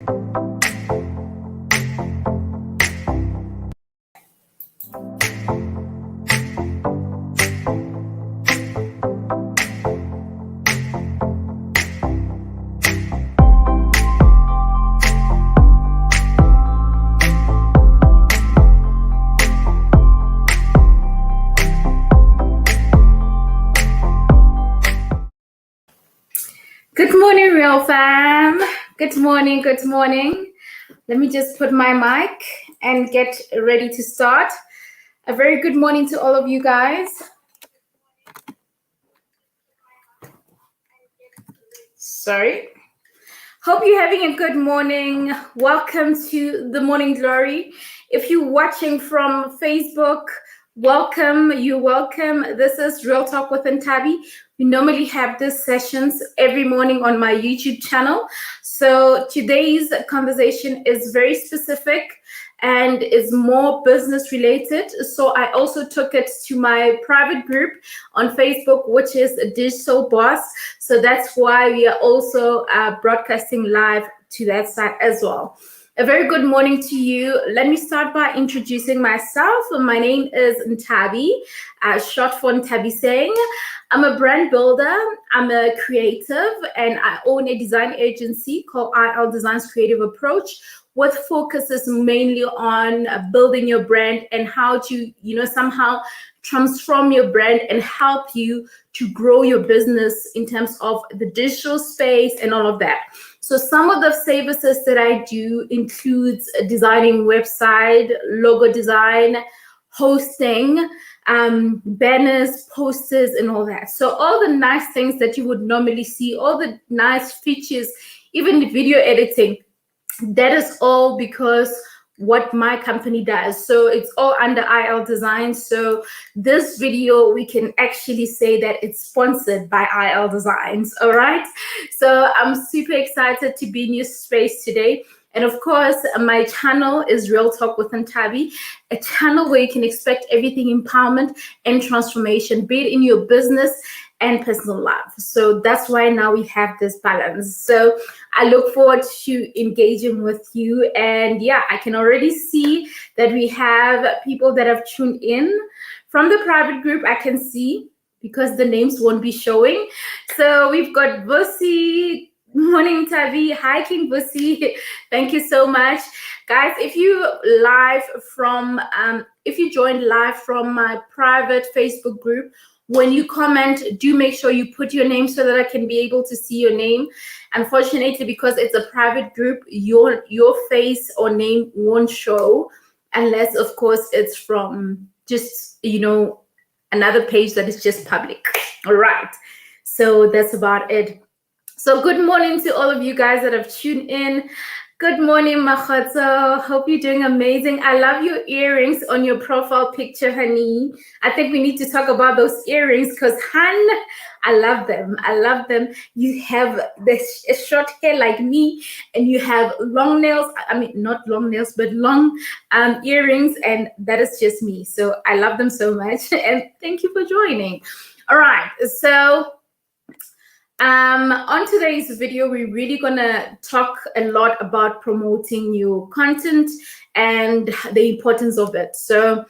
Good morning, real fam. Good morning, good morning. Let me just put my mic and get ready to start. A very good morning to all of you guys. Sorry. Hope you're having a good morning. Welcome to the Morning Glory. If you're watching from Facebook, welcome, you're welcome. This is Real Talk with Ntabi. We normally have these sessions every morning on my YouTube channel. So today's conversation is very specific and is more business related. So I also took it to my private group on Facebook, which is Digital Boss. So that's why we are also broadcasting live to that side as well. A very good morning to you. Let me start by introducing myself. My name is Ntabi, short for Ntabi Saying. I'm a brand builder, I'm a creative, and I own a design agency called ILDESIGNS Creative Approach, with focuses mainly on building your brand and how to, somehow transform your brand and help you to grow your business in terms of the digital space and all of that. So some of the services that I do includes designing website, logo design, hosting, banners, posters, and all that. So all the nice things that you would normally see, all the nice features, even the video editing, that is all because what my company does. So it's all under ILDESIGNS. So this video, we can actually say that it's sponsored by ILDESIGNS, all right? So I'm super excited to be in your space today. And of course, my channel is Real Talk with Ntabi, a channel where you can expect everything empowerment and transformation, be it in your business and personal life. So that's why now we have this balance. So I look forward to engaging with you. And yeah, I can already see that we have people that have tuned in from the private group. I can see because the names won't be showing. So we've got Bussy. Morning, Tavi. Hi, King Bussy. Thank you so much. Guys, if you joined live from my private Facebook group, when you comment, do make sure you put your name so that I can be able to see your name. Unfortunately, because it's a private group, your face or name won't show unless, of course, it's from just, another page that is just public. All right. So that's about it. So good morning to all of you guys that have tuned in. Good morning, Makhatso. Hope you're doing amazing. I love your earrings on your profile picture, honey. I think we need to talk about those earrings because, hun, I love them. I love them. You have this short hair like me, and you have long nails. I mean, not long nails, but long earrings, and that is just me. So I love them so much, and thank you for joining. All right, so on today's video, we're really gonna talk a lot about promoting your content and the importance of it. So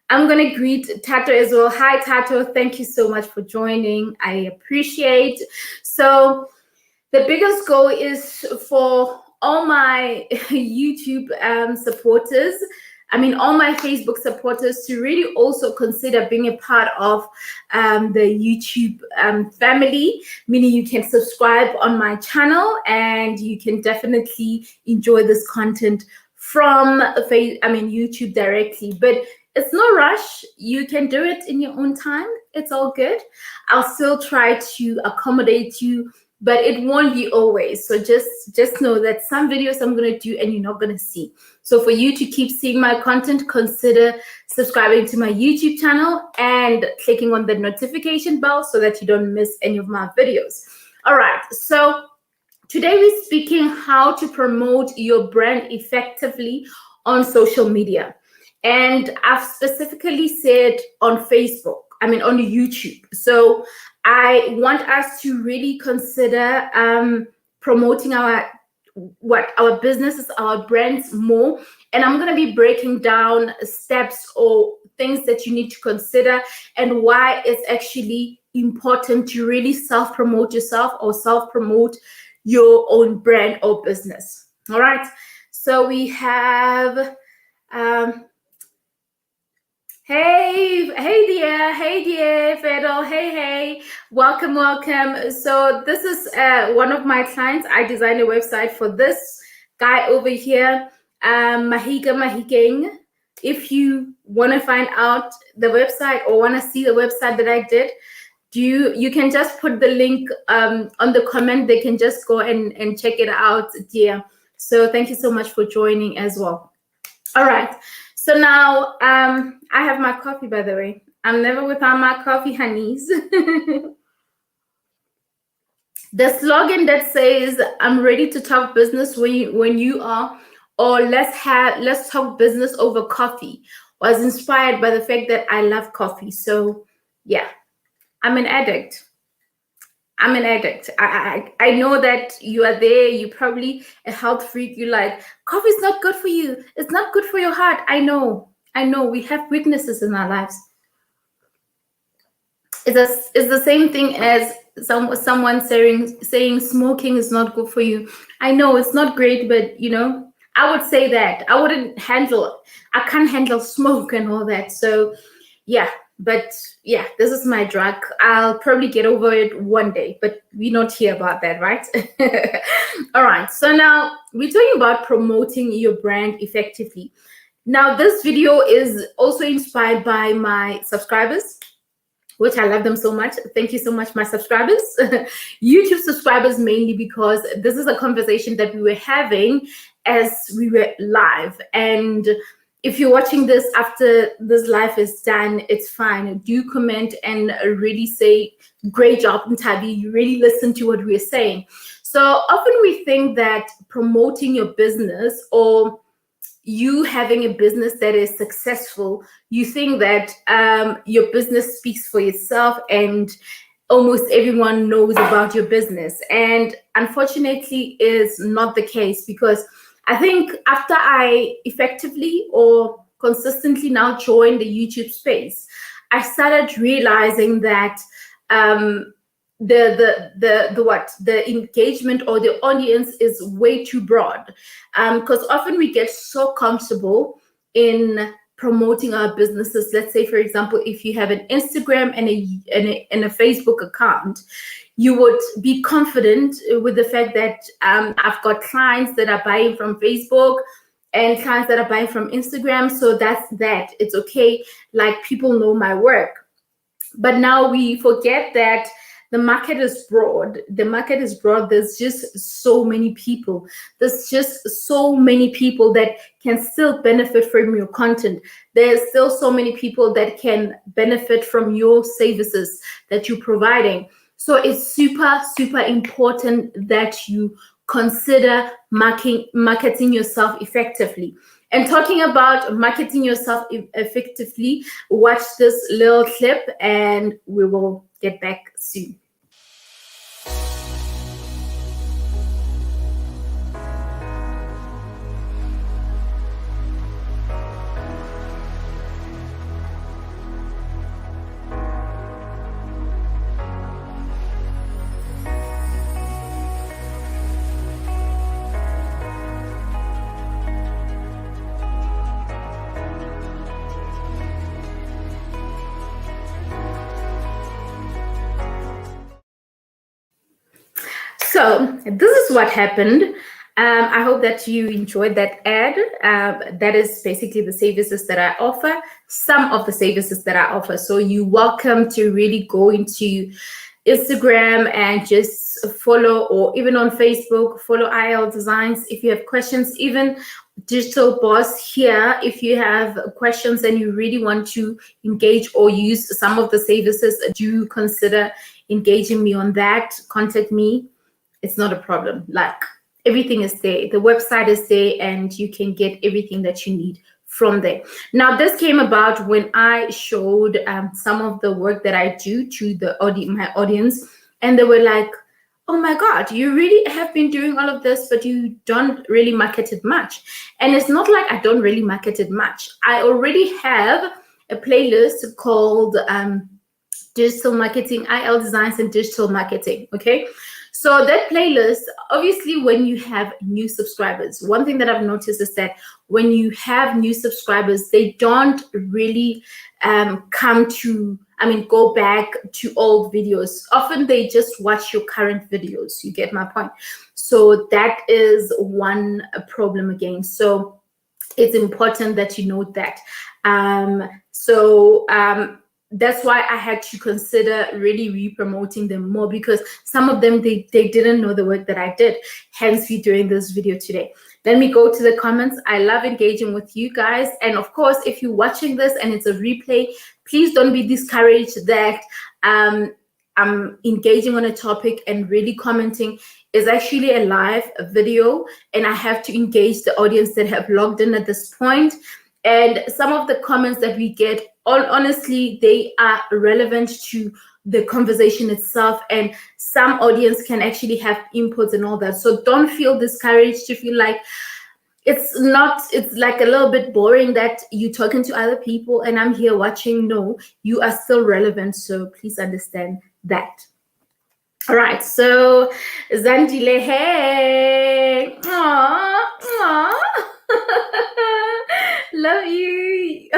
I'm gonna greet Tato as well. Hi, Tato. Thank you so much for joining. I appreciate. So the biggest goal is for all my YouTube supporters, all my Facebook supporters, to really also consider being a part of the YouTube family, meaning you can subscribe on my channel and you can definitely enjoy this content from YouTube directly. But it's no rush. You can do it in your own time. It's all good. I'll still try to accommodate you, but it won't be always. So just know that some videos I'm going to do and you're not going to see. So for you to keep seeing my content, consider subscribing to my YouTube channel and clicking on the notification bell so that you don't miss any of my videos. All right, so today we're speaking how to promote your brand effectively on social media. And I've specifically said on Facebook, on YouTube. So I want us to really consider promoting our our businesses, our brands more. And I'm going to be breaking down steps or things that you need to consider and why it's actually important to really self-promote yourself or self-promote your own brand or business. All right. So we have, hey dear, Fedor, hey, welcome. So this is one of my clients. I designed a website for this guy over here, Mahigeng. If you want to find out the website or want to see the website that I did, you can just put the link on the comment. They can just go and check it out, dear. So thank you so much for joining as well. All right. So now I have my coffee, by the way. I'm never without my coffee, honeys. The slogan that says "I'm ready to talk business when you are," or let's talk business over coffee, was inspired by the fact that I love coffee. So yeah, I'm an addict. I know that you are there. You probably a health freak. You like, coffee's not good for you. It's not good for your heart. I know. We have weaknesses in our lives. It's the same thing as someone saying smoking is not good for you. I know it's not great, but I would say that. I can't handle smoke and all that. So yeah. But yeah, this is my drug. I'll probably get over it one day, but we not hear about that, right? All right. So now we're talking about promoting your brand effectively. Now, this video is also inspired by my subscribers, which I love them so much. Thank you so much, my subscribers. YouTube subscribers mainly, because this is a conversation that we were having as we were live. And if you're watching this after this live is done, it's fine. Do comment and really say, great job, Ntabi. You really listen to what we're saying. So often we think that promoting your business or you having a business that is successful, you think that your business speaks for itself and almost everyone knows about your business. And unfortunately, is not the case, because I think after I effectively or consistently now joined the YouTube space, I started realizing that the engagement or the audience is way too broad, because often we get so comfortable in promoting our businesses. Let's say, for example, if you have an Instagram and a Facebook account, you would be confident with the fact that I've got clients that are buying from Facebook and clients that are buying from Instagram. So that's that. It's okay. Like, people know my work. But now we forget that the market is broad. There's just so many people. There's just so many people that can still benefit from your content. There's still so many people that can benefit from your services that you're providing. So it's super, super important that you consider marketing yourself effectively. And talking about marketing yourself effectively, watch this little clip and we will get back soon. So this is what happened. I hope that you enjoyed that ad. That is basically the services that I offer, some of the services that I offer. So you're welcome to really go into Instagram and just follow, or even on Facebook, follow ILDESIGNS. If you have questions, even Digital Boss here, if you have questions and you really want to engage or use some of the services, do consider engaging me on that. Contact me. It's not a problem. Like, everything is there. The website is there and you can get everything that you need from there. Now, this came about when I showed some of the work that I do to my audience, and they were like, oh my God, you really have been doing all of this, but you don't really market it much. And it's not like I don't really market it much. I already have a playlist called digital marketing, ILDESIGNS and digital marketing. Okay. So that playlist, obviously, when you have new subscribers, one thing that I've noticed is that when you have new subscribers, they don't really go back to old videos. Often they just watch your current videos. You get my point? So that is one problem again. So it's important that you note that. That's why I had to consider really re-promoting them more, because some of them, they didn't know the work that I did, hence we doing this video today. Let me go to the comments. I love engaging with you guys. And of course, if you're watching this and it's a replay, please don't be discouraged that I'm engaging on a topic and really commenting. Is actually a live video, and I have to engage the audience that have logged in at this point. And some of the comments that we get, honestly, they are relevant to the conversation itself, and some audience can actually have inputs and all that. So don't feel discouraged to feel like it's like a little bit boring that you're talking to other people and I'm here watching. No, you are still relevant. So please understand that. All right, so Zandile, hey, aww. Love you.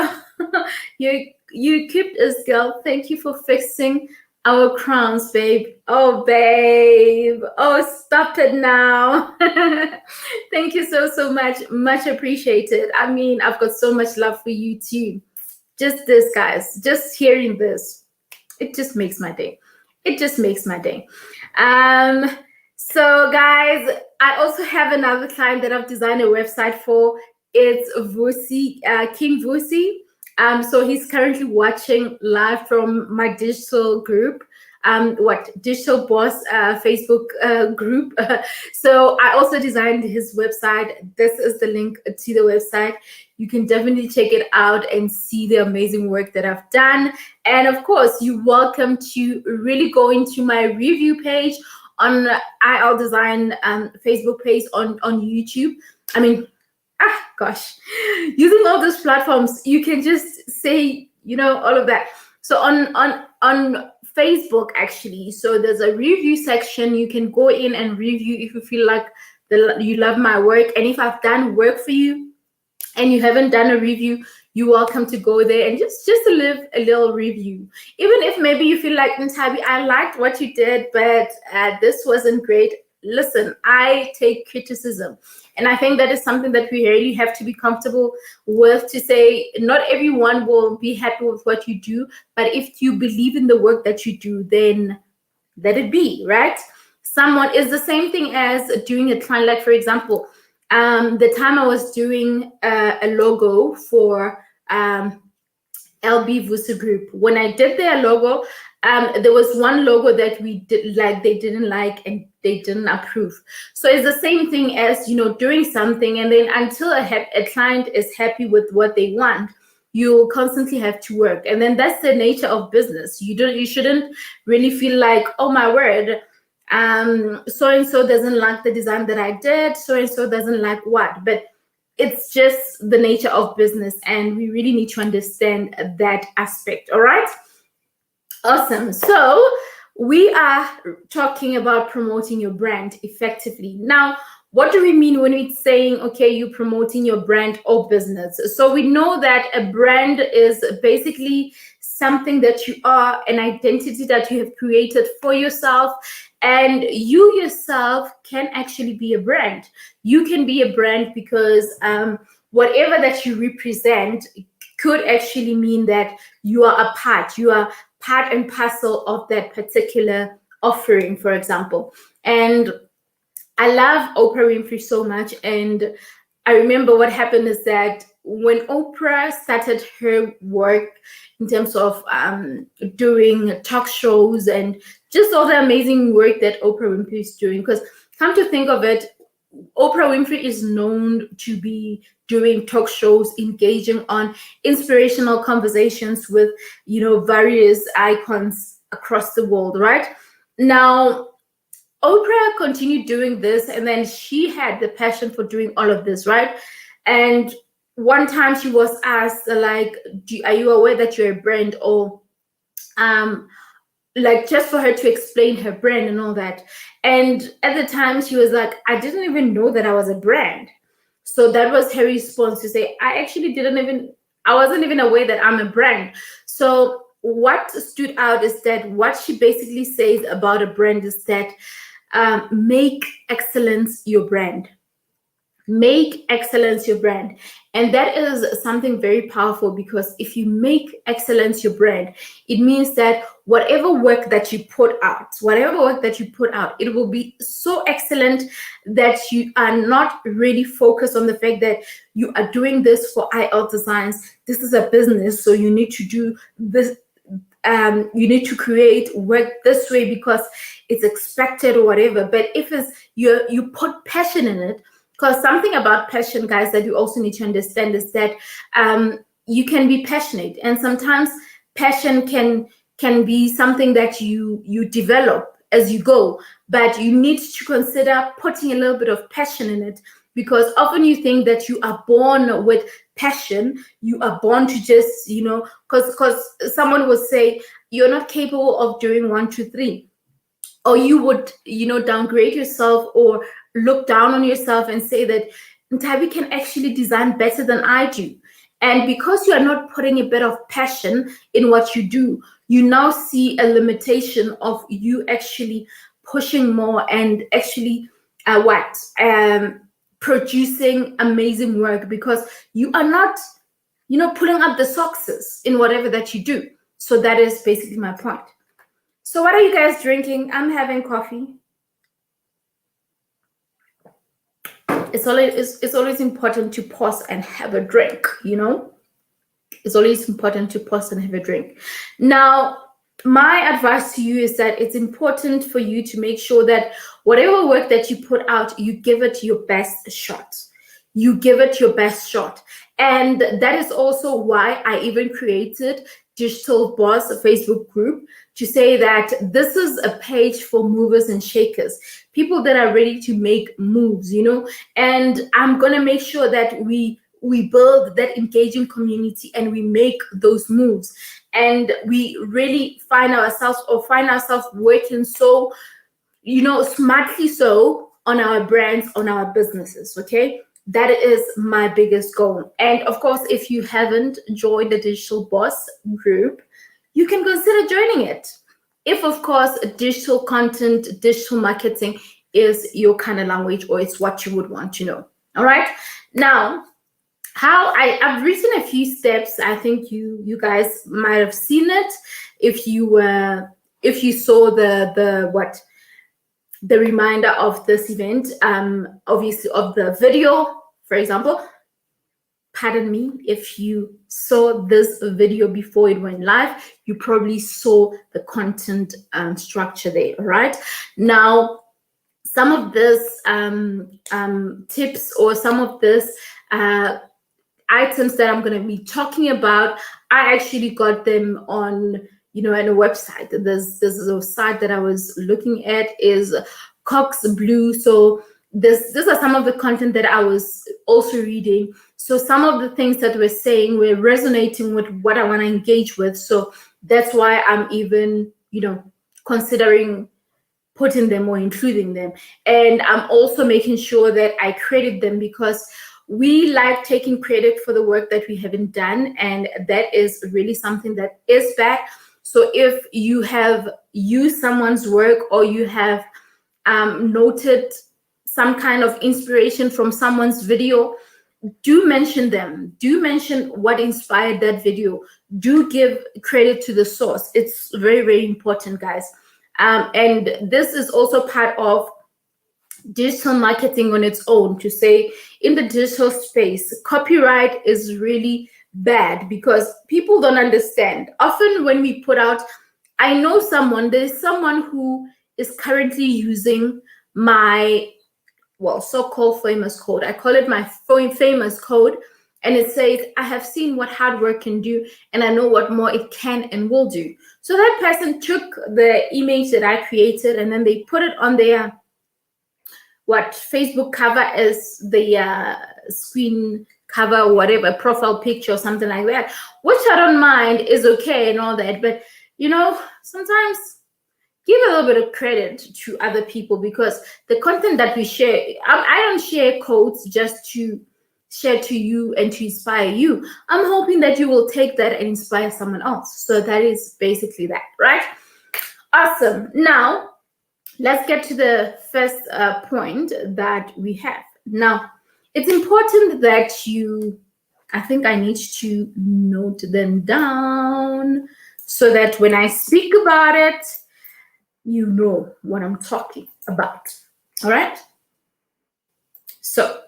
You kept us, girl. Thank you for fixing our crowns, babe. Oh, babe. Oh, stop it now. Thank you so much appreciated. I mean, I've got so much love for you too. Just this, guys, just hearing this, it just makes my day. It just makes my day. So guys, I also have another client that I've designed a website for. It's Vusi, King Vusi. So he's currently watching live from my digital group, Digital Boss Facebook group. So I also designed his website. This is the link to the website. You can definitely check it out and see the amazing work that I've done. And of course, you're welcome to really go into my review page on ILDESIGN Facebook page on YouTube. I mean, gosh, using all those platforms, you can just say, all of that. So on Facebook, actually, so there's a review section. You can go in and review if you feel like you love my work. And if I've done work for you and you haven't done a review, you're welcome to go there and just to leave a little review. Even if maybe you feel like, Ntabi, I liked what you did, but this wasn't great. Listen, I take criticism. And I think that is something that we really have to be comfortable with, to say not everyone will be happy with what you do, but if you believe in the work that you do, then let it be, right? Someone is the same thing as doing a client. Like, for example, the time I was doing a logo for LB Vusi Group, when I did their logo, there was one logo that we did they didn't like and they didn't approve. So it's the same thing as doing something, and then until a client is happy with what they want, you constantly have to work. And then that's the nature of business. You shouldn't really feel like, oh my word, so and so doesn't like the design that I did, so and so doesn't like what. But it's just the nature of business, and we really need to understand that aspect. All right. Awesome. So we are talking about promoting your brand effectively. Now, what do we mean when we're saying, okay, you're promoting your brand or business? So we know that a brand is basically something that you are, an identity that you have created for yourself, and you yourself can actually be a brand. You can be a brand because whatever that you represent could actually mean that you are part and parcel of that particular offering, for example. And I love Oprah Winfrey so much. And I remember what happened is that when Oprah started her work in terms of doing talk shows and just all the amazing work that Oprah Winfrey is doing, because come to think of it, Oprah Winfrey is known to be doing talk shows, engaging on inspirational conversations with, various icons across the world, right? Now, Oprah continued doing this, and then she had the passion for doing all of this, right? And one time she was asked, like, are you aware that you're a brand? Or like, just for her to explain her brand and all that. And at the time she was like, I didn't even know that I was a brand. So that was her response, to say, I wasn't even aware that I'm a brand. So what stood out is that what she basically says about a brand is that make excellence your brand. Make excellence your brand. And that is something very powerful, because if you make excellence your brand, it means that whatever work that you put out, it will be so excellent that you are not really focused on the fact that you are doing this for ILDESIGNS. This is a business, so you need to do this. You need to create work this way because it's expected or whatever. But if it's you put passion in it, because something about passion, guys, that you also need to understand is that you can be passionate, and sometimes passion can be something that you develop as you go, but you need to consider putting a little bit of passion in it, because often you think that you are born with passion. You are born to just, because someone would say you're not capable of doing 1, 2, 3, or you would, downgrade yourself or look down on yourself and say that Ntabi can actually design better than I do. And because you are not putting a bit of passion in what you do, you now see a limitation of you actually pushing more and actually producing amazing work, because you are not, pulling up the socks in whatever that you do. So that is basically my point. So what are you guys drinking? I'm having coffee. It's always important to pause and have a drink, It's always important to pause and have a drink. Now, my advice to you is that it's important for you to make sure that whatever work that you put out, you give it your best shot. You give it your best shot. And that is also why I even created Digital Boss, a Facebook group, to say that this is a page for movers and shakers, people that are ready to make moves, and I'm going to make sure that we build that engaging community and we make those moves, and we really find ourselves working so, smartly so on our brands, on our businesses. Okay, that is my biggest goal. And of course, if you haven't joined the Digital Boss group, you can consider joining it. If, of course, digital content, digital marketing is your kind of language, or it's what you would want to know. All right. Now, how I've written a few steps. I think you guys might have seen it if you saw the reminder of this event, obviously of the video, for example. Pardon me, if you saw this video before it went live, you probably saw the content structure there. All right. Now, some of this tips, or some of this items that I'm going to be talking about, I actually got them on, in a website. This is a site that I was looking at, is Cox Blue. So these are some of the content that I was also reading. So some of the things that we're saying were resonating with what I want to engage with. So that's why I'm even, considering putting them or including them. And I'm also making sure that I credit them, because we like taking credit for the work that we haven't done. And that is really something that is bad. So if you have used someone's work, or you have noted some kind of inspiration from someone's video, do mention them. Do mention what inspired that video. Do give credit to the source. It's very, very important, guys. And this is also part of digital marketing on its own, to say in the digital space, copyright is really bad, because people don't understand. Often when we put out, there's someone who is currently using my so-called famous code. I call it my famous code. and it says, I have seen what hard work can do, and I know what more it can and will do. So that person took the image that I created, and then they put it on their Facebook cover as the screen cover or whatever, profile picture or something like that, which I don't mind, is okay and all that. But sometimes give a little bit of credit to other people, because the content that we share, I don't share quotes just to share to you and to inspire you. I'm hoping that you will take that and inspire someone else. So that is basically that, right? Awesome. Now, let's get to the first point that we have. Now, it's important that I think I need to note them down so that when I speak about it, you know what I'm talking about. All right? So,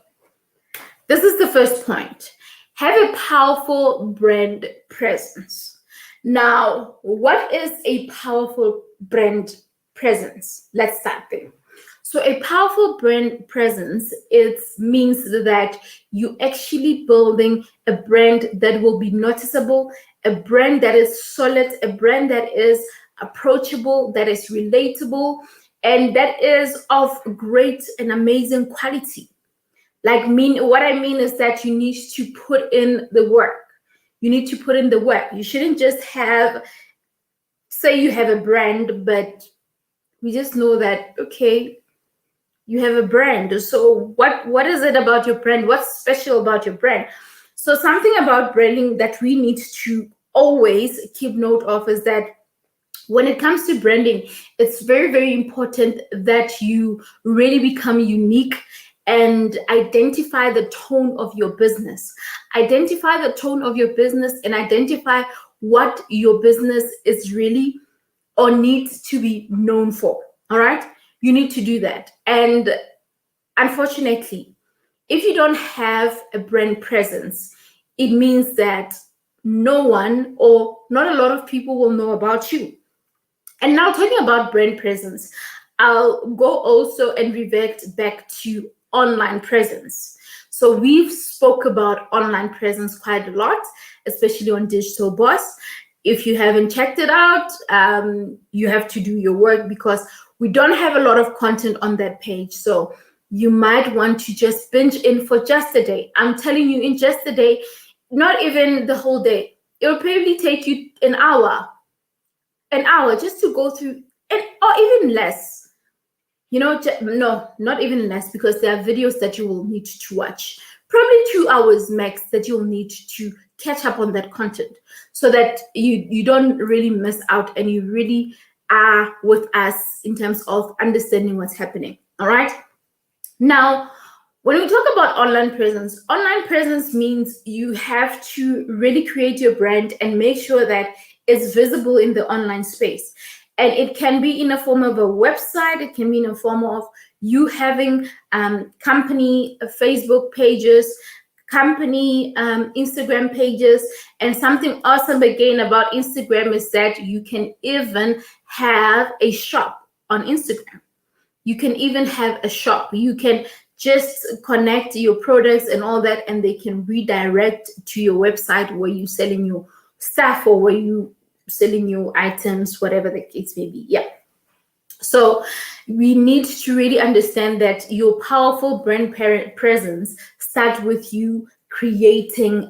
this is the first point. Have a powerful brand presence. Now, what is a powerful brand presence? Let's start there. So a powerful brand presence, it means that you actually building a brand that will be noticeable, a brand that is solid, a brand that is approachable, that is relatable, and that is of great and amazing quality. What I mean is that you need to put in the work. You need to put in the work. You shouldn't just say you have a brand, but we just know that, okay, you have a brand. So what is it about your brand? What's special about your brand? So something about branding that we need to always keep note of is that when it comes to branding, it's very, very important that you really become unique and identify the tone of your business. Identify the tone of your business and identify what your business is really or needs to be known for. All right? You need to do that. And unfortunately, if you don't have a brand presence, it means that no one or not a lot of people will know about you. And now, talking about brand presence, I'll go also and revert back to online presence. So we've spoke about online presence quite a lot, especially on Digital Boss. If you haven't checked it out, you have to do your work, because we don't have a lot of content on that page. So you might want to just binge in for just a day. I'm telling you, in just a day, not even the whole day. It'll probably take you an hour just to go through, or even less. No, not even less, because there are videos that you will need to watch. Probably 2 hours max that you'll need to catch up on that content, so that you don't really miss out and you really are with us in terms of understanding what's happening. All right. Now, when we talk about online presence means you have to really create your brand and make sure that it's visible in the online space. And it can be in a form of a website. It can be in a form of you having company Facebook pages, company Instagram pages. And something awesome again about Instagram is that you can even have a shop on Instagram. You can even have a shop. You can just connect your products and all that, and they can redirect to your website where you're selling your stuff or where you selling your items, whatever the case may be. Yeah. So we need to really understand that your powerful brand presence starts with you creating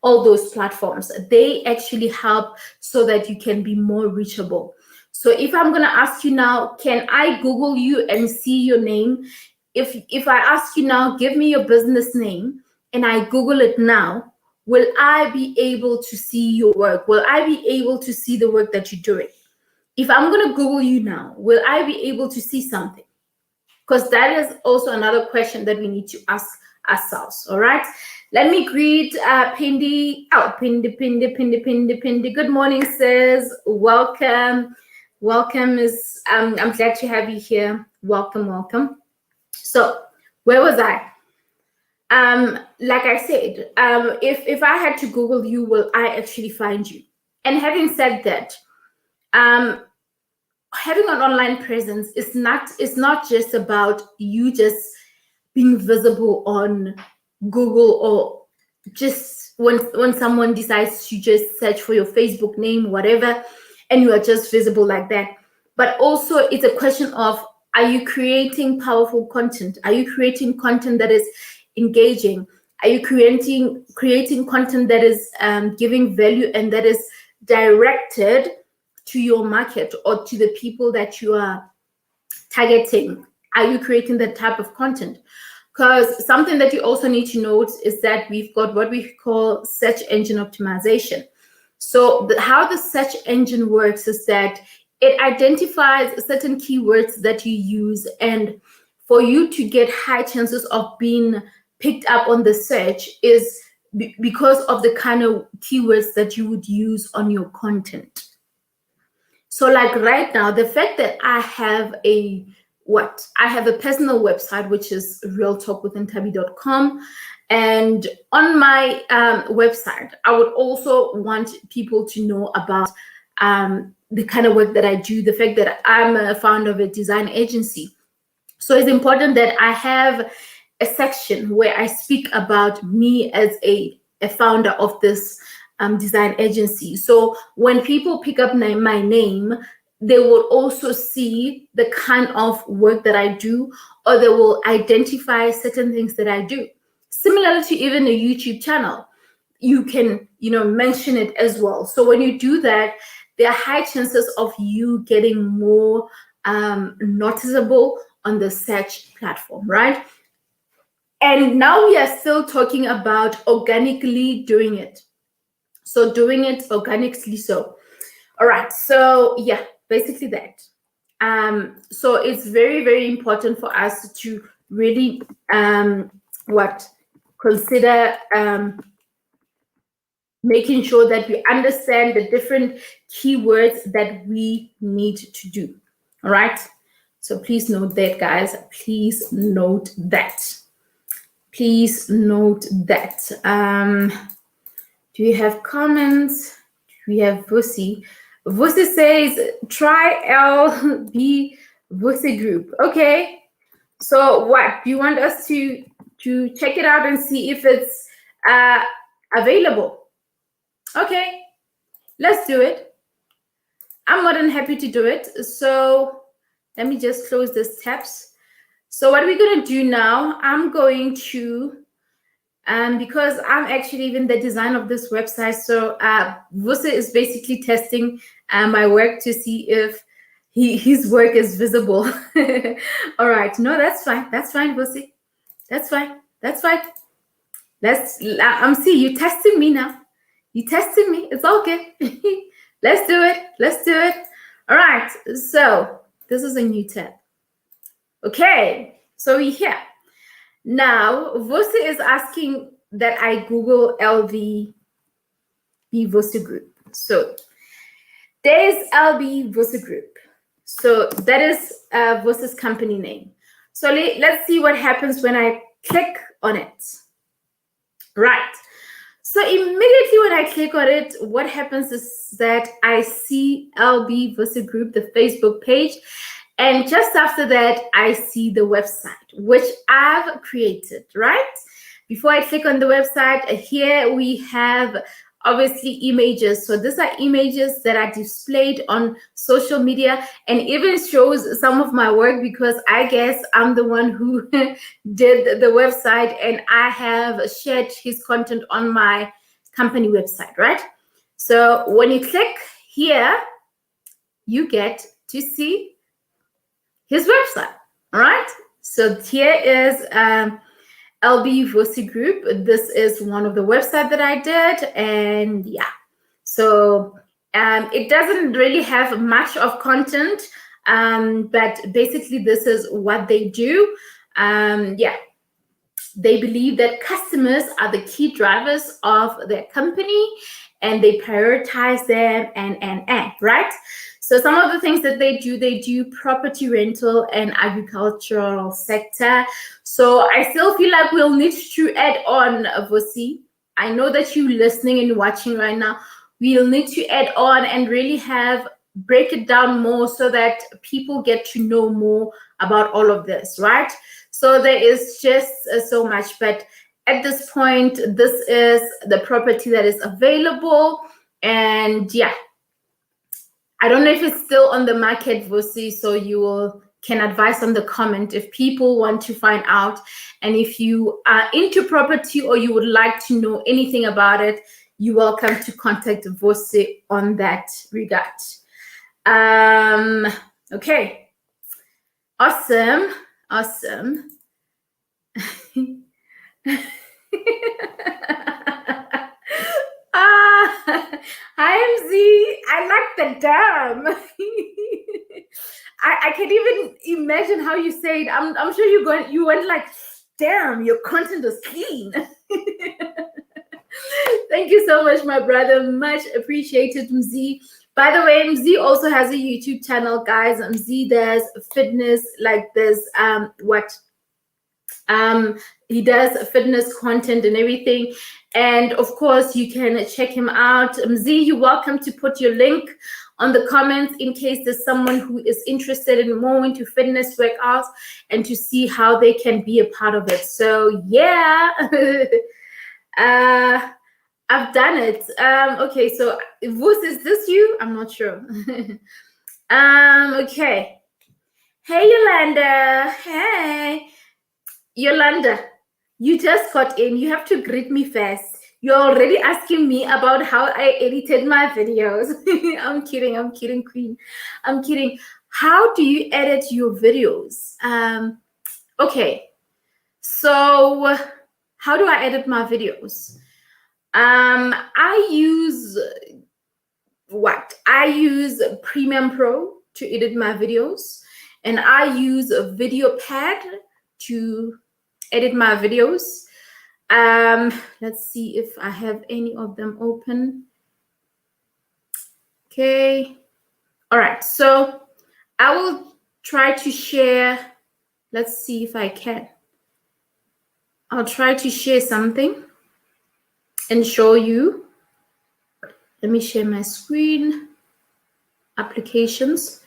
all those platforms. They actually help so that you can be more reachable. So if I'm going to ask you now, can I Google you and see your name? If I ask you now, give me your business name, and I Google it now, will I be able to see your work? Will I be able to see the work that you're doing? If I'm going to Google you now, will I be able to see something? Because that is also another question that we need to ask ourselves. All right. Let me greet Pindi. Oh, Pindi. Good morning, sis. Welcome. Welcome. I'm glad to have you here. Welcome. So where was I? Like I said, if I had to Google you, will I actually find you? And having said that, having an online presence is not just about you just being visible on Google or just when someone decides to just search for your Facebook name, whatever, and you are just visible like that. But also it's a question of, are you creating powerful content? Are you creating content that is engaging? Are you creating content that is giving value and that is directed to your market or to the people that you are targeting? Are you creating that type of content? Because something that you also need to note is that we've got what we call search engine optimization. So how the search engine works is that it identifies certain keywords that you use, and for you to get high chances of being picked up on the search is because of the kind of keywords that you would use on your content. So like right now, the fact that I have a personal website, which is realtalkwithintabi.com, and on my website, I would also want people to know about the kind of work that I do, the fact that I'm a founder of a design agency. So it's important that I have a section where I speak about me as a founder of this design agency. So when people pick up my name, they will also see the kind of work that I do, or they will identify certain things that I do. Similarly to even a YouTube channel, you can, mention it as well. So when you do that, there are high chances of you getting more noticeable on the search platform, right? And now we are still talking about organically doing it. So doing it organically. So, all right. So yeah, basically that. So it's very, very important for us to really consider making sure that we understand the different keywords that we need to do. All right. So please note that, guys. Please note that. Please note that. Do you have comments? We have Vusi. Vusi says, try LB Vusi group. Okay. So what? Do you want us to check it out and see if it's available? Okay, let's do it. I'm more than happy to do it. So let me just close this tabs. So what we're going to do now, I'm going to, because I'm actually even the designer of this website, so Vusi is basically testing my work to see if his work is visible. All right, no, that's fine. That's fine, Vusi. That's fine. That's fine. See you testing me now. You testing me. It's okay. Let's do it. Let's do it. All right. So this is a new tab. Okay. So we're here. Now, Vusi is asking that I Google LV Vusi Group. So there's LV Vusi Group. So that is Vusi's company name. So let's see what happens when I click on it. Right. So immediately when I click on it, what happens is that I see LB Vusi Group, the Facebook page. And just after that, I see the website, which I've created, right? Before I click on the website, here we have obviously images. So these are images that are displayed on social media and even shows some of my work, because I guess I'm the one who did the website and I have shared his content on my company website, right? So when you click here, you get to see his website, all right? So here is LB Vusi Group. This is one of the websites that I did, and yeah. So it doesn't really have much of content, but basically this is what they do. Yeah, they believe that customers are the key drivers of their company, and they prioritize them and right? So some of the things that they do property rental and agricultural sector. So I still feel like we'll need to add on, Vusi. I know that you're listening and watching right now. We'll need to add on and really break it down more so that people get to know more about all of this, right? So there is just so much. But at this point, this is the property that is available. And yeah, I don't know if it's still on the market, Vusi, so you can advise on the comment if people want to find out. And if you are into property or you would like to know anything about it, you're welcome to contact Vusi on that regard. Okay. Awesome. Hi MZ. I like the damn. I can't even imagine how you say it. I'm sure you went like, damn, your content is clean. Thank you so much, my brother. Much appreciated, MZ. By the way, MZ also has a YouTube channel, guys. MZ does fitness, like this. He does fitness content and everything. And of course, you can check him out. MZ, you're welcome to put your link on the comments in case there's someone who is interested in more into fitness workouts and to see how they can be a part of it. So yeah, I've done it. Okay, so Vus, is this you? I'm not sure. Okay. Hey, Yolanda. Hey. Yolanda, you just got in. You have to greet me first. You're already asking me about how I edited my videos. I'm kidding, Queen. I'm kidding. How do you edit your videos? Okay. So how do I edit my videos? I use I use Premium Pro to edit my videos, and I use a video pad to edit my videos. Let's see if I have any of them open. Okay. All right. So I will try to share. Let's see if I can. I'll try to share something and show you. Let me share my screen. Applications.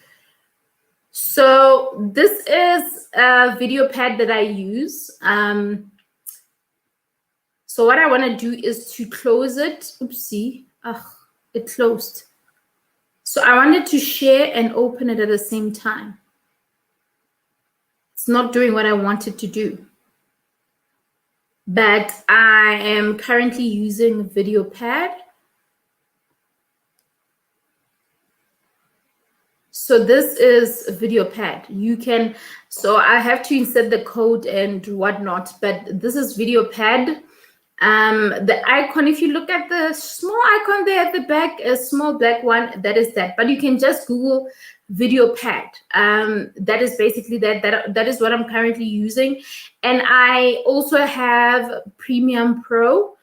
So this is a video pad that I use. So what I want to do is to close it. Oopsie. It closed. So I wanted to share and open it at the same time. It's not doing what I wanted to do. But I am currently using video pad. So this is a video pad. You can, so I have to insert the code and whatnot, but this is video pad. The icon, if you look at the small icon there at the back, a small black one, that is that. But you can just Google video pad. That is basically that is what I'm currently using. And I also have Premium Pro.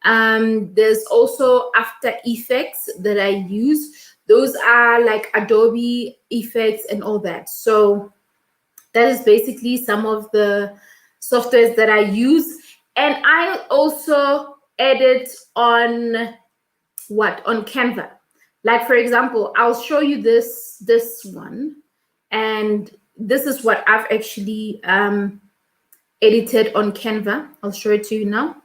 There's also After Effects that I use. Those are like Adobe effects and all that. So that is basically some of the softwares that I use. And I also edit on on Canva. Like, for example, I'll show you this one. And this is what I've actually edited on Canva. I'll show it to you now.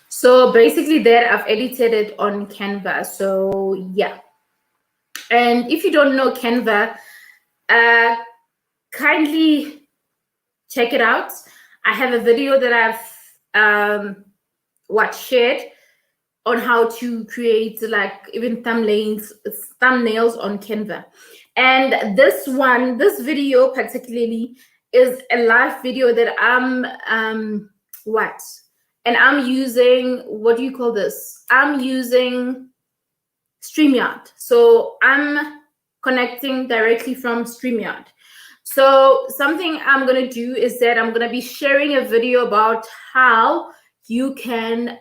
So basically there I've edited it on Canva. So yeah. And if you don't know Canva, kindly check it out. I have a video that I've shared on how to create like even thumbnails on Canva. And this video particularly is a live video that and I'm using, what do you call this? I'm using StreamYard. So I'm connecting directly from StreamYard. So something I'm going to do is that I'm going to be sharing a video about how you can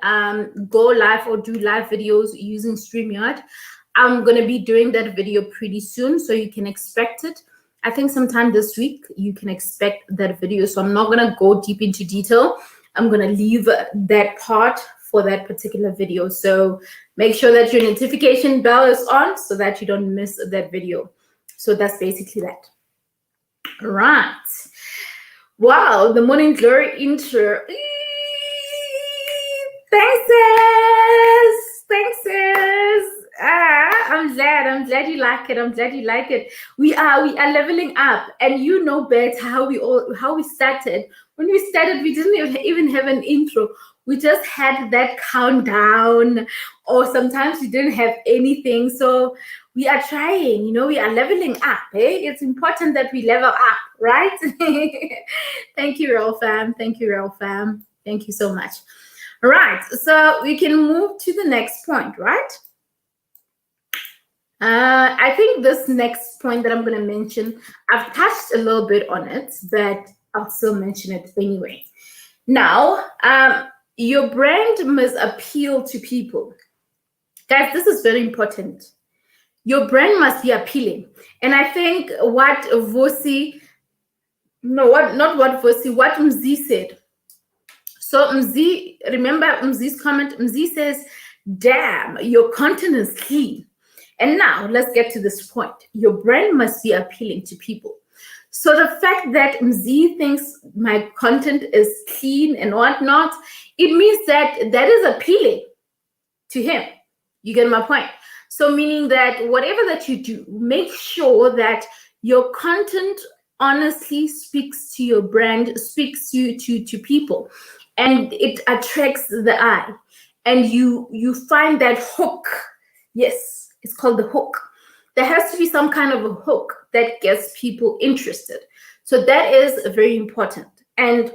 go live or do live videos using StreamYard. I'm going to be doing that video pretty soon, so you can expect it. I think sometime this week you can expect that video. So I'm not going to go deep into detail. I'm going to leave that part for that particular video. So make sure that your notification bell is on so that you don't miss that video. So that's basically that. Right. Wow, the Morning Glory intro. Thanks, sis. Thanks, sis. I'm glad you like it. I'm glad you like it. We are leveling up, and you know better how we started. When we started, we didn't even have an intro. We just had that countdown, or sometimes we didn't have anything. So we are trying, we are leveling up. It's important that we level up, right? Thank you, Real Fam. Thank you, Real Fam. Thank you so much. All right, so we can move to the next point, right? I think this next point that I'm going to mention, I've touched a little bit on it, but I'll still mention it anyway. Now, your brand must appeal to people. Guys, this is very important. Your brand must be appealing. And I think what Mzi said. So Mzi, remember Mzi's comment? Mzi says, damn, your content is clean. And now let's get to this point. Your brand must be appealing to people. So the fact that Mzi thinks my content is clean and whatnot, it means that is appealing to him. You get my point? So meaning that whatever that you do, make sure that your content honestly speaks to your brand, speaks to people, and it attracts the eye. And you find that hook. Yes, it's called the hook. There has to be some kind of a hook that gets people interested. So that is very important. And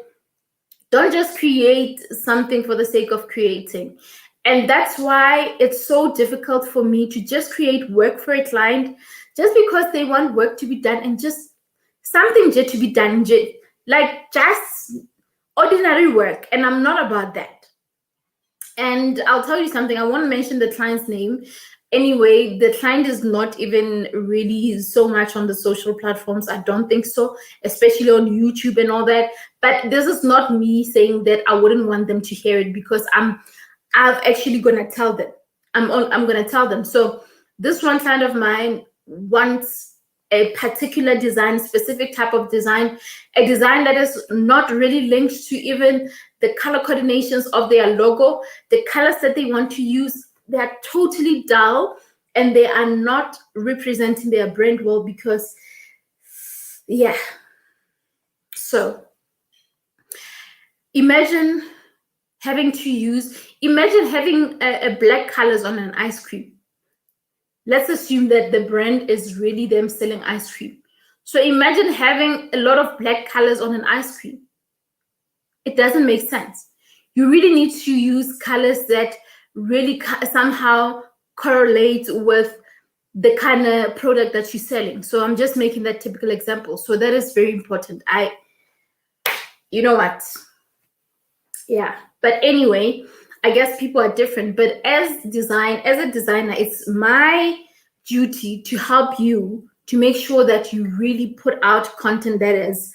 don't just create something for the sake of creating. And that's why it's so difficult for me to just create work for a client just because they want work to be done and just something just to be done, like just ordinary work. And I'm not about that. And I'll tell you something. I won't mention the client's name. Anyway, the client is not even really so much on the social platforms. I don't think so, especially on YouTube and all that. But this is not me saying that I wouldn't want them to hear it, because I'm actually gonna tell them. I'm gonna tell them. So this one client of mine wants a particular design, specific type of design, a design that is not really linked to even the color coordinations of their logo. The colors that they want to use, they are totally dull and they are not representing their brand well, because yeah. So imagine having a black colors on an ice cream. Let's assume that the brand is really them selling ice cream. So imagine having a lot of black colors on an ice cream. It doesn't make sense. You really need to use colors that really somehow correlate with the kind of product that you're selling. So I'm just making that typical example. So that is very important. You know what? Yeah. But anyway, I guess people are different. But as a designer, it's my duty to help you to make sure that you really put out content that is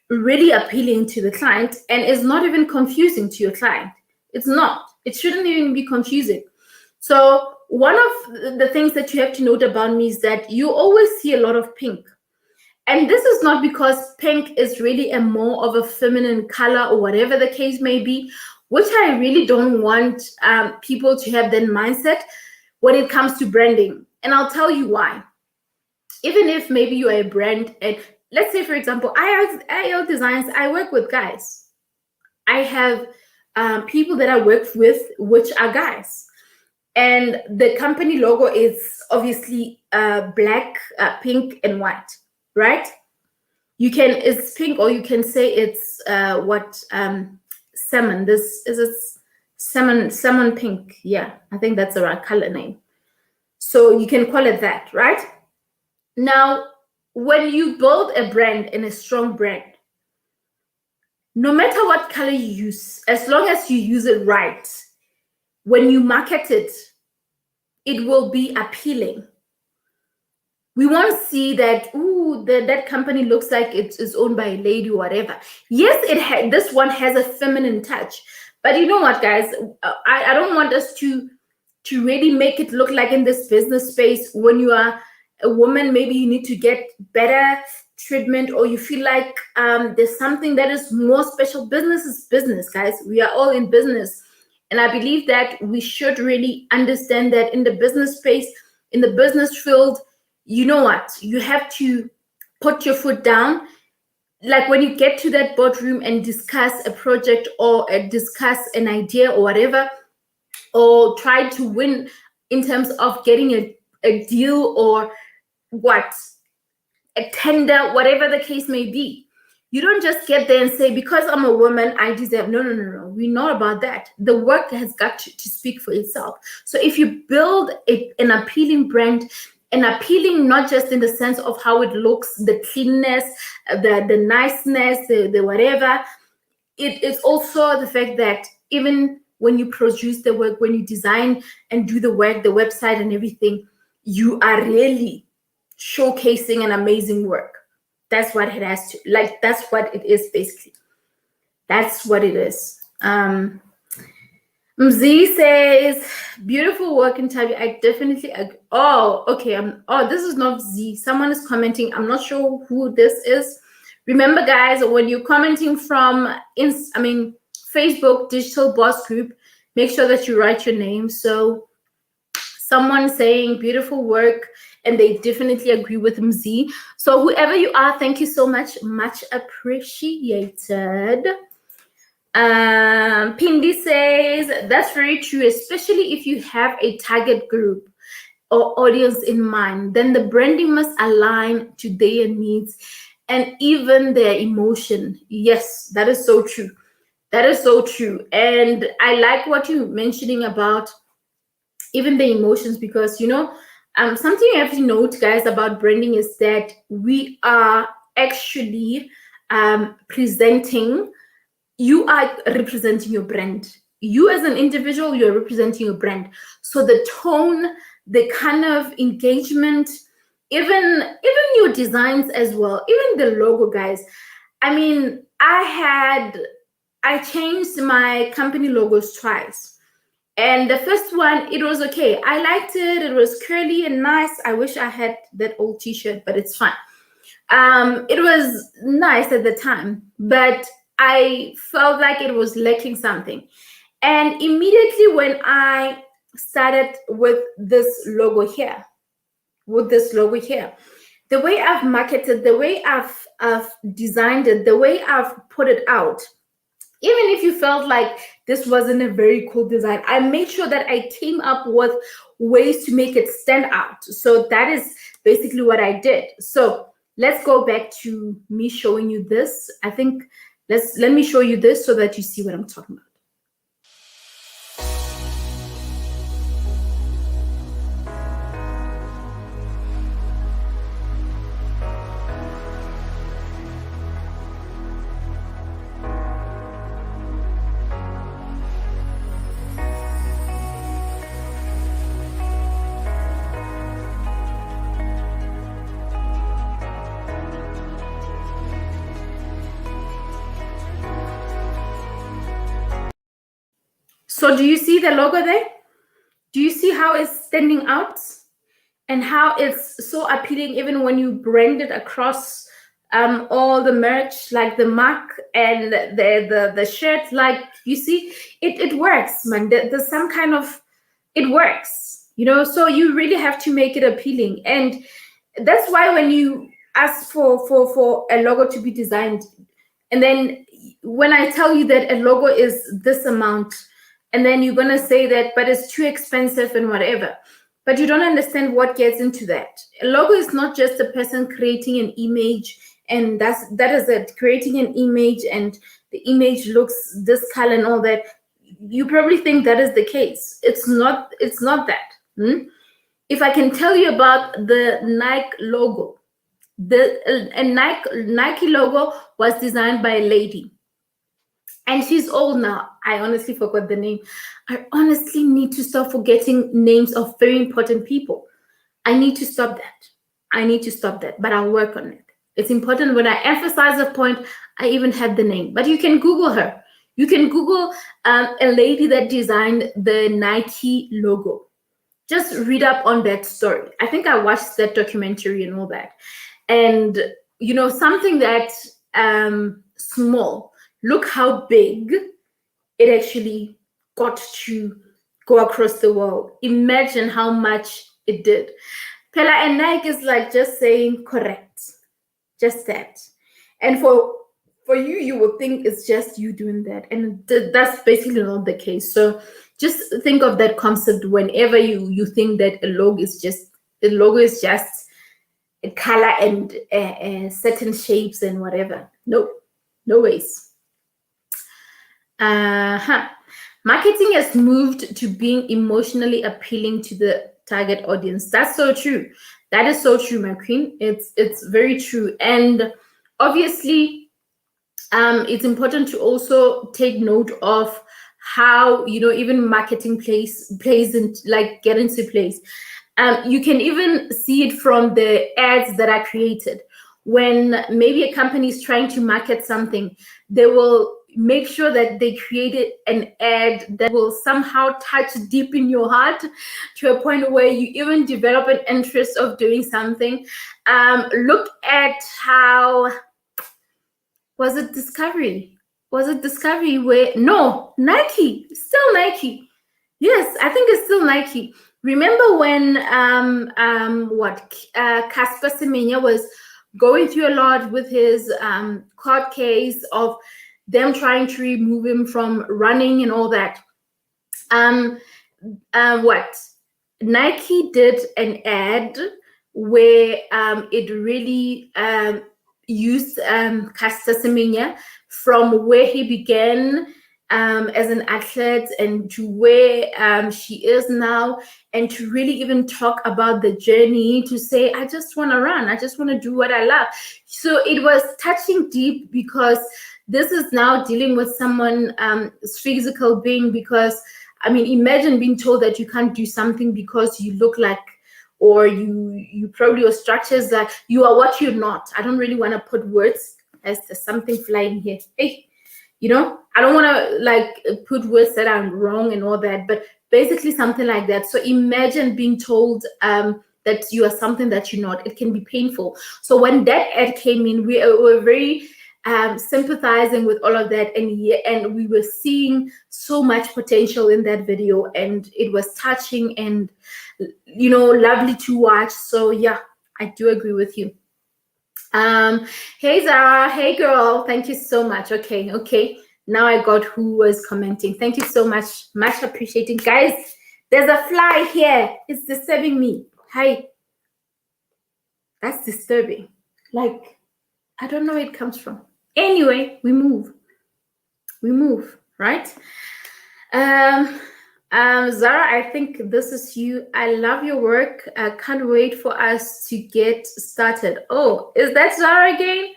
really appealing to the client and is not even confusing to your client. It's not. It shouldn't even be confusing. So one of the things that you have to note about me is that you always see a lot of pink. And this is not because pink is really a more of a feminine color or whatever the case may be, which I really don't want people to have that mindset when it comes to branding. And I'll tell you why. Even if maybe you are a brand, and let's say, for example, ILDESIGNS, I work with guys. I have people that I work with, which are guys. And the company logo is obviously black, pink, and white, right? It's pink, or you can say it's salmon. This is a salmon pink. Yeah, I think that's the right color name. So you can call it that, right? Now, when you build a brand and a strong brand, no matter what color you use, as long as you use it right, when you market it, it will be appealing. We won't see that, ooh, that company looks like it's owned by a lady or whatever. Yes, this one has a feminine touch. But you know what, guys? I don't want us to really make it look like in this business space, when you are a woman, maybe you need to get better treatment, or you feel like there's something that is more special. Business is business, guys. We are all in business. And I believe that we should really understand that in the business space, in the business field, you know what? You have to put your foot down. Like when you get to that boardroom and discuss a project or discuss an idea or whatever, or try to win in terms of getting a deal or a tender, whatever the case may be. You don't just get there and say, because I'm a woman, I deserve. No. We're not about that. The work has got to speak for itself. So if you build an appealing brand, and appealing not just in the sense of how it looks, the cleanness, the niceness, the whatever, it's also the fact that even when you produce the work, when you design and do the work, the website and everything, you are really showcasing an amazing work. That's what it has to, like, that's what it is, basically. That's what it is. Mz says, beautiful work in Tabi. I definitely agree. Oh, okay. This is not Z. Someone is commenting. I'm not sure who this is. Remember, guys, when you're commenting from Facebook Digital Boss Group, make sure that you write your name. So someone saying beautiful work, and they definitely agree with Mz. So whoever you are, thank you so much. Much appreciated. Pindi says, that's very true, especially if you have a target group or audience in mind, then the branding must align to their needs and even their emotion. Yes, that is so true. That is so true. And I like what you're mentioning about even the emotions, because, you know, something you have to note, guys, about branding is that we are actually you are representing your brand. You as an individual, you're representing your brand. So the tone, the kind of engagement, even your designs as well, even the logo, guys. I mean, I changed my company logos twice. And the first one, it was okay. I liked it. It was curly and nice. I wish I had that old t-shirt, but it's fine. It was nice at the time, but I felt like it was lacking something. And immediately when I started with this logo here, the way I've marketed, the way I've designed it, the way I've put it out, even if you felt like this wasn't a very cool design, I made sure that I came up with ways to make it stand out. So that is basically what I did. So let's go back to me showing you this. I think let me show you this so that you see what I'm talking about. So do you see the logo there? Do you see how it's standing out and how it's so appealing even when you brand it across all the merch, like the mug and the shirt? Like, you see, it works, man. There's some kind of, it works, you know. So you really have to make it appealing, and that's why when you ask for a logo to be designed, and then when I tell you that a logo is this amount, and then you're gonna say that, but it's too expensive and whatever. But you don't understand what gets into that. A logo is not just a person creating an image, and that is it. Creating an image, and the image looks this color and all that. You probably think that is the case. It's not. It's not that. If I can tell you about the Nike logo, the Nike logo was designed by a lady. And she's old now. I honestly forgot the name. I honestly need to stop forgetting names of very important people. I need to stop that. But I'll work on it. It's important when I emphasize a point, I even have the name. But you can Google her. You can Google a lady that designed the Nike logo. Just read up on that story. I think I watched that documentary and all that. And, something that small, look how big it actually got to go across the world. Imagine how much it did. Pella and Nike is like just saying correct, just that. And for you, you would think it's just you doing that, and that's basically not the case. So just think of that concept whenever you think that a logo is just a color and certain shapes and whatever. No ways. Marketing has moved to being emotionally appealing to the target audience. That's so true. That is so true, my queen. It's very true. And obviously, it's important to also take note of how even marketing plays in, like, get into place. You can even see it from the ads that are created. When maybe a company is trying to market something, they will make sure that they created an ad that will somehow touch deep in your heart to a point where you even develop an interest of doing something. Look at how, was it Discovery? No, Nike, still Nike. Yes, I think it's still Nike. Remember when Casper Semenya was going through a lot with his court case of them trying to remove him from running and all that. Nike did an ad where it really used Casper Semenya from where he began as an athlete and to where she is now, and to really even talk about the journey, to say, I just want to run, I just want to do what I love. So it was touching deep, because this is now dealing with someone's physical being. Because imagine being told that you can't do something because you look like, or you probably, your structures, that you are what you're not. I don't really want to put words, as there's something flying here. Hey, I don't want to put words that are wrong and all that, but basically something like that. So imagine being told that you are something that you're not. It can be painful. So when that ad came in, we were very sympathizing with all of that, and we were seeing so much potential in that video, and it was touching and lovely to watch. So yeah, I do agree with you. Hey Zara, hey girl, thank you so much. Okay, now I got who was commenting. Thank you so much appreciating. Guys, there's a fly here, it's disturbing me. Hi, that's disturbing. Like, I don't know where it comes from. Anyway, we move, right? Zara, I think this is you. I love your work. I can't wait for us to get started. Oh, is that Zara again?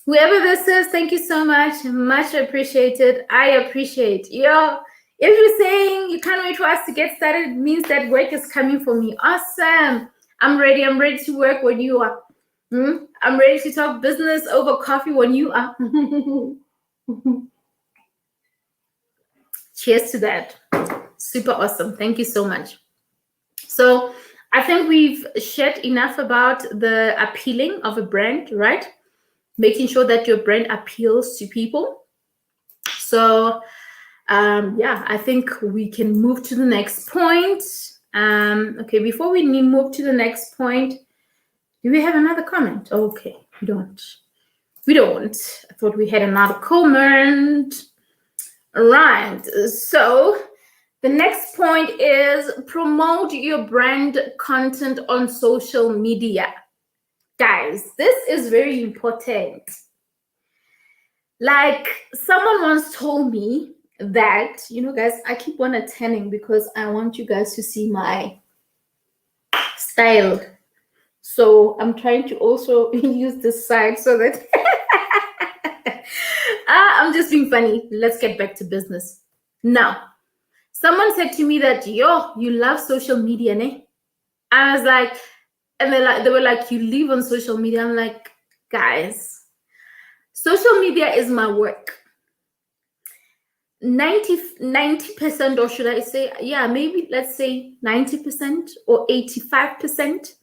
Whoever this is, thank you so much appreciated. I appreciate you. If you're saying you can't wait for us to get started, it means that work is coming for me. Awesome. I'm ready to work when you are. I'm ready to talk business over coffee when you are. Cheers to that. Super awesome. Thank you so much. So I think we've shared enough about the appealing of a brand, right? Making sure that your brand appeals to people. So yeah, I think we can move to the next point. Okay, before we move to the next point, do we have another comment? Okay, we don't. I thought we had another comment. All right, so the next point is promote your brand content on social media. Guys, this is very important. Like, someone once told me that, guys, I keep on attending because I want you guys to see my style. So I'm trying to also use this side so that I'm just being funny. Let's get back to business. Now, someone said to me that, yo, you love social media, ne? I was like, and they were like, you live on social media. I'm like, guys, social media is my work. 90%, or should I say, yeah, maybe let's say 90% or 85%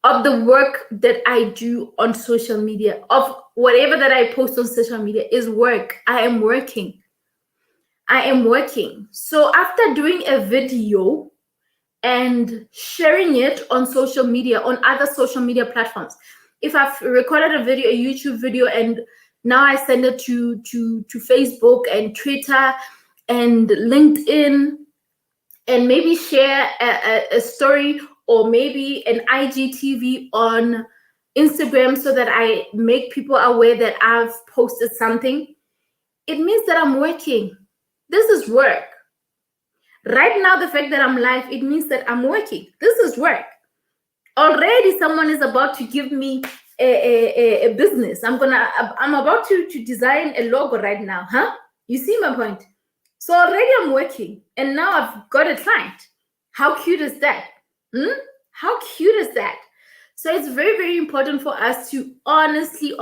of the work that I do on social media, of whatever that I post on social media, is work. I am working. So after doing a video and sharing it on social media, on other social media platforms, if I've recorded a video, a YouTube video, and now I send it to Facebook and Twitter and LinkedIn, and maybe share a story, or maybe an IGTV on Instagram, so that I make people aware that I've posted something, it means that I'm working. This is work. Right now, the fact that I'm live, it means that I'm working. This is work. Already someone is about to give me a business. I'm about to design a logo right now, huh? You see my point? So already I'm working, and now I've got a client. How cute is that? How cute is that? So it's very, very important for us to honestly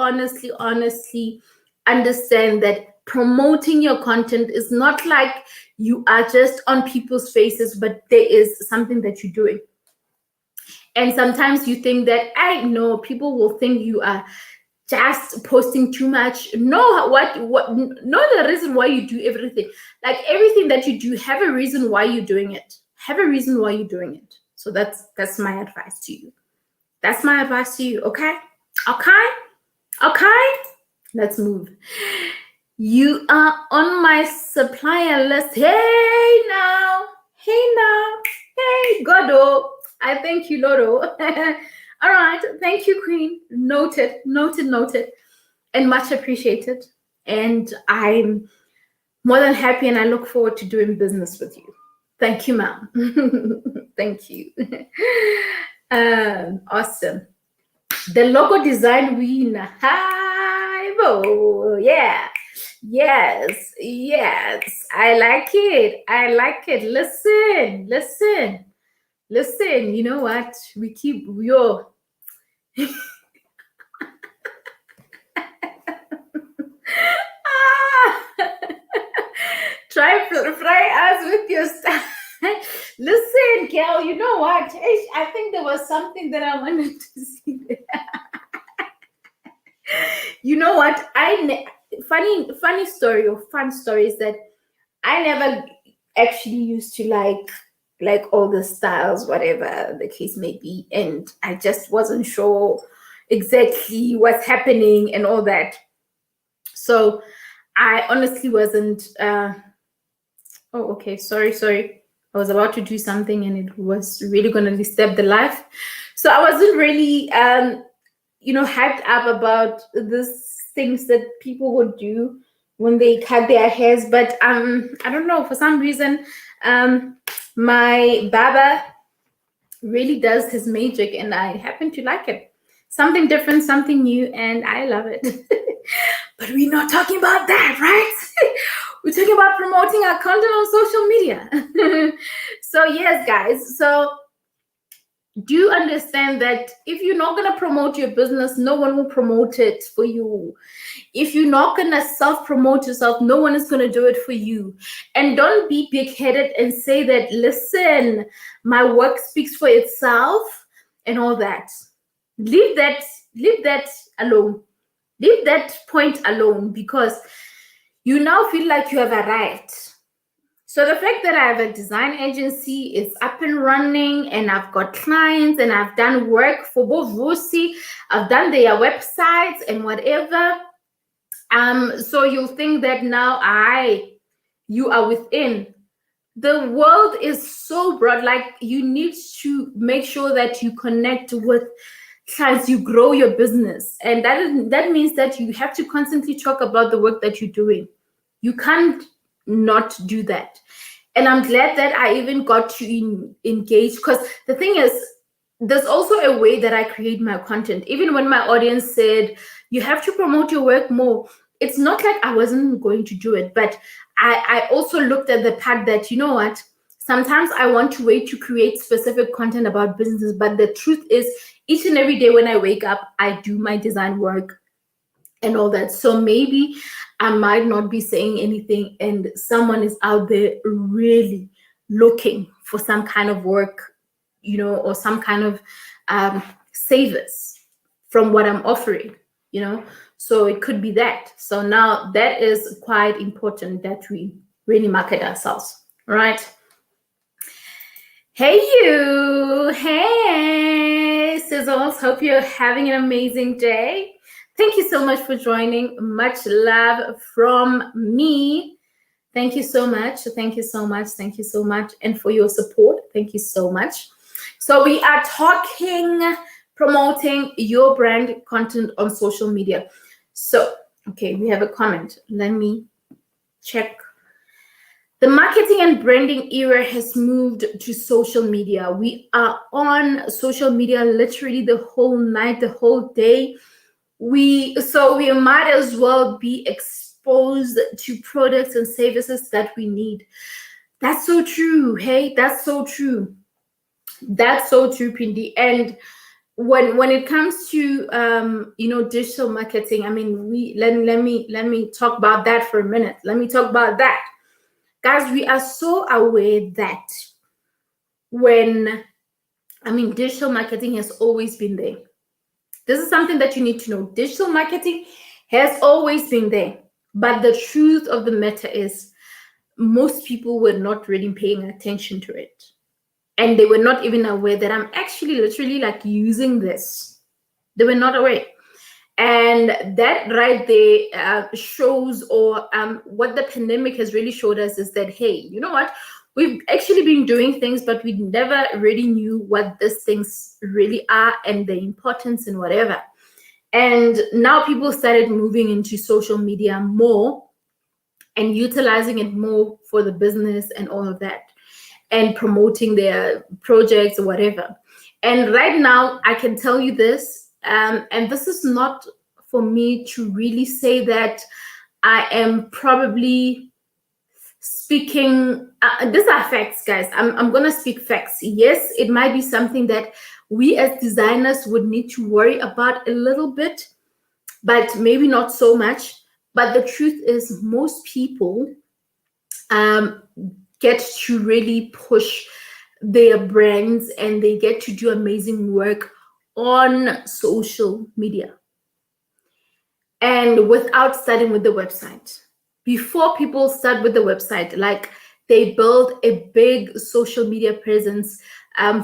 understand that promoting your content is not like you are just on people's faces, but there is something that you're doing. And sometimes you think that, I know people will think you are just posting too much. Know the reason why you do everything. Like everything that you do, have a reason why you're doing it. Have a reason why you're doing it. So that's my advice to you. That's my advice to you. Okay. Let's move. You are on my supplier list. Hey now. Hey, Godo. I thank you, Loro. All right. Thank you, Queen. Noted. And much appreciated. And I'm more than happy, and I look forward to doing business with you. Thank you, ma'am. Thank you. Awesome. The logo design winner. Hi, bo. Yeah. Yes. I like it. Listen. You know what? We keep your. Try fry us with your style. Listen, Kel, you know what? I think there was something that I wanted to see there. You know what? Funny story, or fun story, is that I never actually used to like all the styles, whatever the case may be, and I just wasn't sure exactly what's happening and all that. So I honestly wasn't. Oh, okay. Sorry. I was about to do something, and it was really going to disturb the life. So I wasn't really, hyped up about these things that people would do when they cut their hairs. But I don't know, for some reason, my Baba really does his magic, and I happen to like it. Something different, something new, and I love it. But we're not talking about that, right? We're talking about promoting our content on social media. So yes, guys. So do understand that if you're not going to promote your business, no one will promote it for you. If you're not going to self-promote yourself, no one is going to do it for you. And don't be big-headed and say that, listen, my work speaks for itself and all that. Leave that alone. Leave that point alone, because you now feel like you have arrived. So the fact that I have a design agency is up and running, and I've got clients, and I've done work for both Vusi, I've done their websites and whatever. So you'll think that now you are within. The world is so broad. Like, you need to make sure that you connect with clients, you grow your business, and that means that you have to constantly talk about the work that you're doing. You can't not do that. And I'm glad that I even got to engage, because the thing is, there's also a way that I create my content. Even when my audience said you have to promote your work more, it's not like I wasn't going to do it, but I also looked at the fact that, you know what, sometimes I want to wait to create specific content about businesses, but the truth is, each and every day when I wake up, I do my design work and all that. So maybe I might not be saying anything, and someone is out there really looking for some kind of work, you know, or some kind of savers from what I'm offering, you know. So it could be that. So now that is quite important that we really market ourselves, right? Hey you, hey Sizzles, hope you're having an amazing day. Thank you so much for joining. Much love from me. Thank you so much. Thank you so much. Thank you so much. And for your support, thank you so much. So we are talking promoting your brand content on social media. So, okay, we have a comment. Let me check. The marketing and branding era has moved to social media. We are on social media literally the whole night, the whole day. So we might as well be exposed to products and services that we need. That's so true. Hey, that's so true. That's so true, Pindi. And when it comes to you know, digital marketing, I mean, let me talk about that for a minute. Let me talk about that. Guys, we are so aware that digital marketing has always been there. This is something that you need to know. Digital marketing has always been there. But the truth of the matter is, most people were not really paying attention to it. And they were not even aware that I'm actually literally like using this. They were not aware. And that right there shows, or what the pandemic has really showed us is that, hey, you know what? We've actually been doing things, but we never really knew what these things really are and the importance and whatever. And now people started moving into social media more and utilizing it more for the business and all of that, and promoting their projects or whatever. And right now, I can tell you this, and this is not for me to really say that I am probably speaking, these are facts, guys. I'm going to speak facts. Yes, it might be something that we as designers would need to worry about a little bit, but maybe not so much. But the truth is, most people get to really push their brands, and they get to do amazing work on social media. And without starting with the website. Before people start with the website, like, they build a big social media presence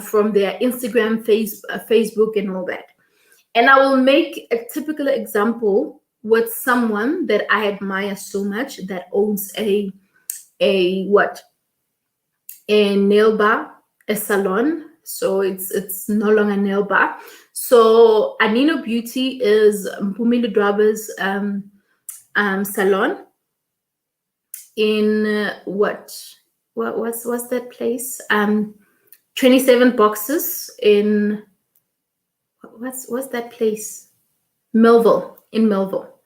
from their Instagram, Facebook, and all that. And I will make a typical example with someone that I admire so much, that owns a nail bar, a salon. So it's no longer a nail bar. So Anino Beauty is Mpumi Ludraba's salon in what's that place? 27 Boxes in what's that place? Melville, in Melville.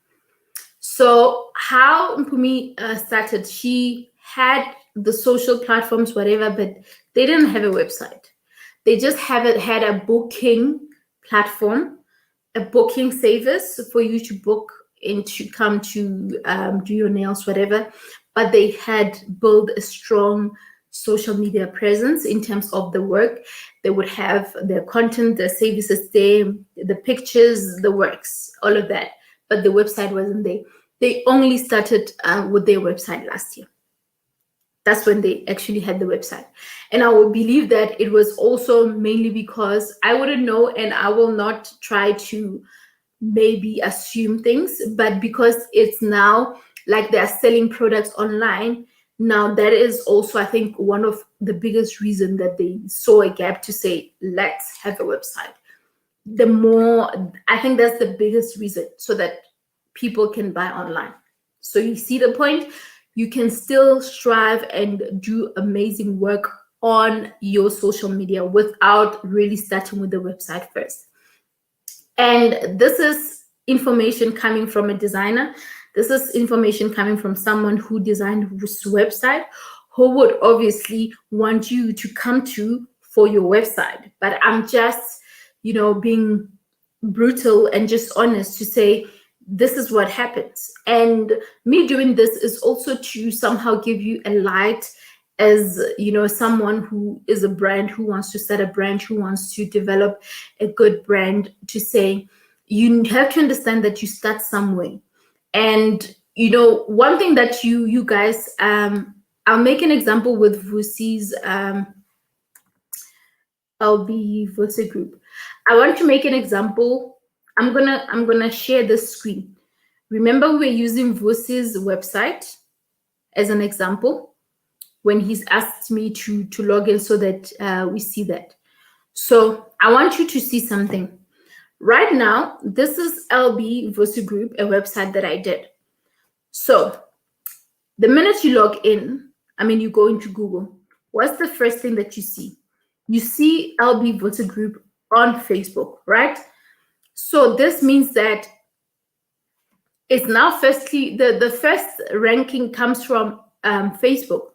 So how Mpumi started, she had the social platforms, whatever, but they didn't have a website. They just had a booking platform, a booking service for you to book and to come to do your nails, whatever. But they had built a strong social media presence in terms of the work. They would have their content, the services there, the pictures, the works, all of that. But the website wasn't there. They only started with their website last year. That's when they actually had the website. And I would believe that it was also mainly because, I wouldn't know, and I will not try to maybe assume things, but because it's now like they're selling products online. Now that is also, I think, one of the biggest reasons that they saw a gap to say, let's have a website. I think that's the biggest reason, so that people can buy online. So you see the point? You can still strive and do amazing work on your social media without really starting with the website first. And this is information coming from a designer This is information coming from someone who designed this website, who would obviously want you to come to for your website. But I'm just, being brutal and just honest to say this is what happens. And me doing this is also to somehow give you a light as someone who is a brand, who wants to set a brand, who wants to develop a good brand, to say you have to understand that you start somewhere. And one thing that you guys, I'll make an example with Vusi's LB Vusi group. I want to make an example. I'm gonna share this screen. Remember, we're using Vusi's website as an example when he's asked me to log in so that we see that. So I want you to see something. Right now, this is LB Vusi Group, a website that I did. So the minute you log in, you go into Google, what's the first thing that you see? You see LB Vusi Group on Facebook, right? So this means that it's now firstly, the first ranking comes from Facebook.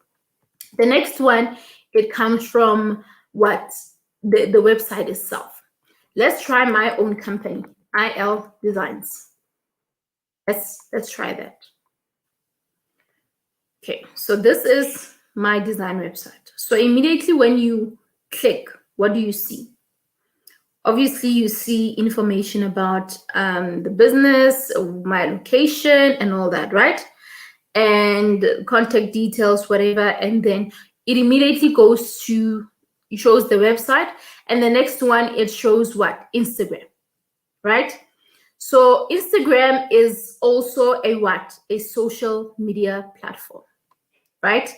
The next one, it comes from what? The website itself. Let's try my own company, ILDESIGNS. Let's try that. Okay, so this is my design website. So immediately when you click, what do you see? Obviously, you see information about the business, my location, and all that, right? And contact details, whatever. And then it immediately goes to, it shows the website. And the next one, it shows what? Instagram, right? So Instagram is also a what? A social media platform, right?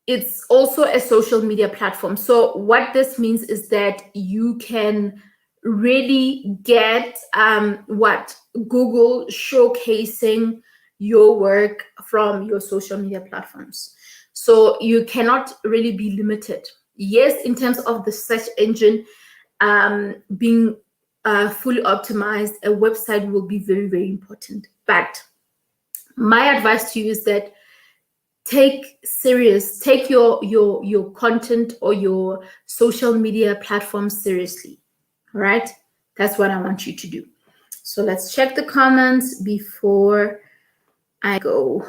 It's also a social media platform. So what this means is that you can really get what? Google showcasing your work from your social media platforms. So you cannot really be limited. Yes, in terms of the search engine being fully optimized, a website will be very, very important. But my advice to you is that take your content or your social media platform seriously. All right, that's what I want you to do. So let's check the comments before I go.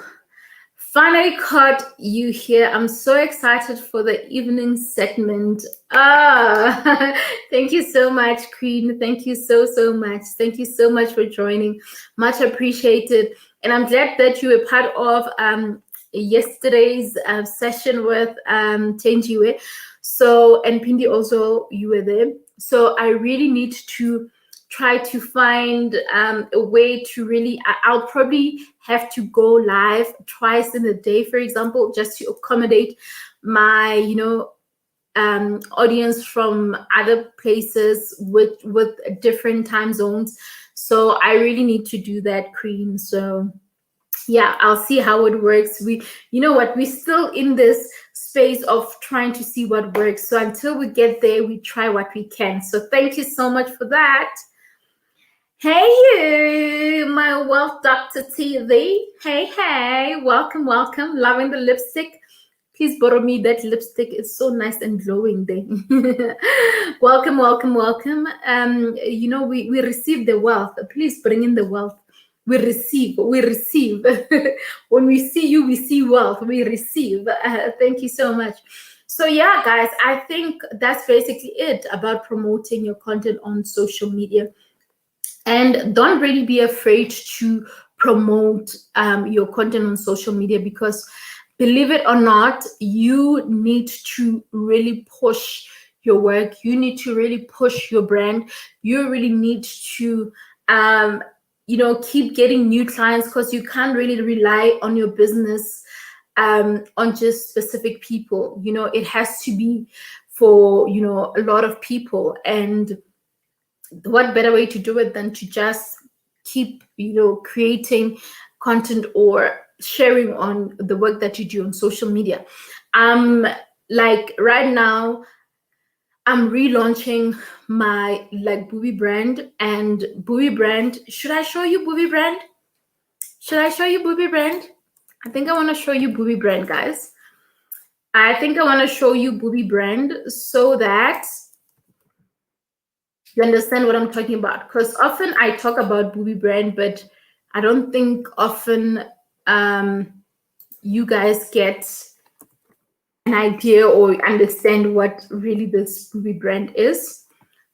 Finally caught you here. I'm so excited for the evening segment. Thank you so much, Queen. Thank you so much. Thank you so much for joining. Much appreciated. And I'm glad that you were part of yesterday's session with Tenjiwe. So, and Pindi also, you were there. So I really need to try to find a way to really, I'll probably have to go live twice in a day, for example, just to accommodate my, audience from other places with different time zones. So I really need to do that, Queen. So yeah, I'll see how it works. We're still in this space of trying to see what works. So until we get there, we try what we can. So thank you so much for that. Hey you, my Wealth Doctor TV. Hey, welcome. Loving the lipstick. Please borrow me that lipstick. It's so nice and glowing there. welcome. We receive the wealth. Please bring in the wealth. We receive. When we see you, we see wealth. We receive. Thank you so much. So yeah, guys, I think that's basically it about promoting your content on social media. And don't really be afraid to promote your content on social media, because believe it or not, you need to really push your work. You need to really push your brand. You really need to keep getting new clients, because you can't really rely on your business on just specific people. It has to be for a lot of people. And what better way to do it than to just keep creating content or sharing on the work that you do on social media. Like right now, I'm relaunching my Booby brand. And Booby brand, should I show you Booby brand? Should I show you Booby Brand? I think I want to show you Booby Brand, guys. I think I want to show you Booby Brand so that you understand what I'm talking about. Because often I talk about Booby Brand, but I don't think often you guys get an idea or understand what really this Booby Brand is.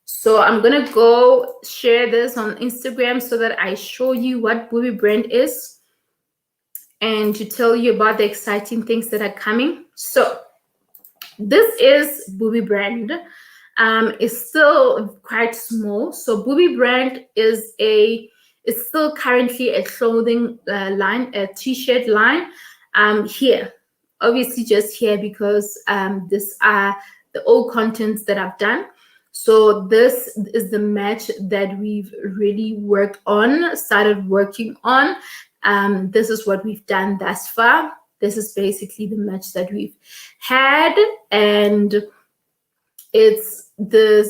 So I'm gonna go share this on Instagram so that I show you what Booby Brand is and to tell you about the exciting things that are coming. So this is Booby Brand. It's still quite small. So Booby Brand is still currently a clothing line, a t-shirt line. Here, obviously just here because these are the old contents that I've done. So this is the match that we've really started working on. This is what we've done thus far. This is basically the match that we've had, and it's the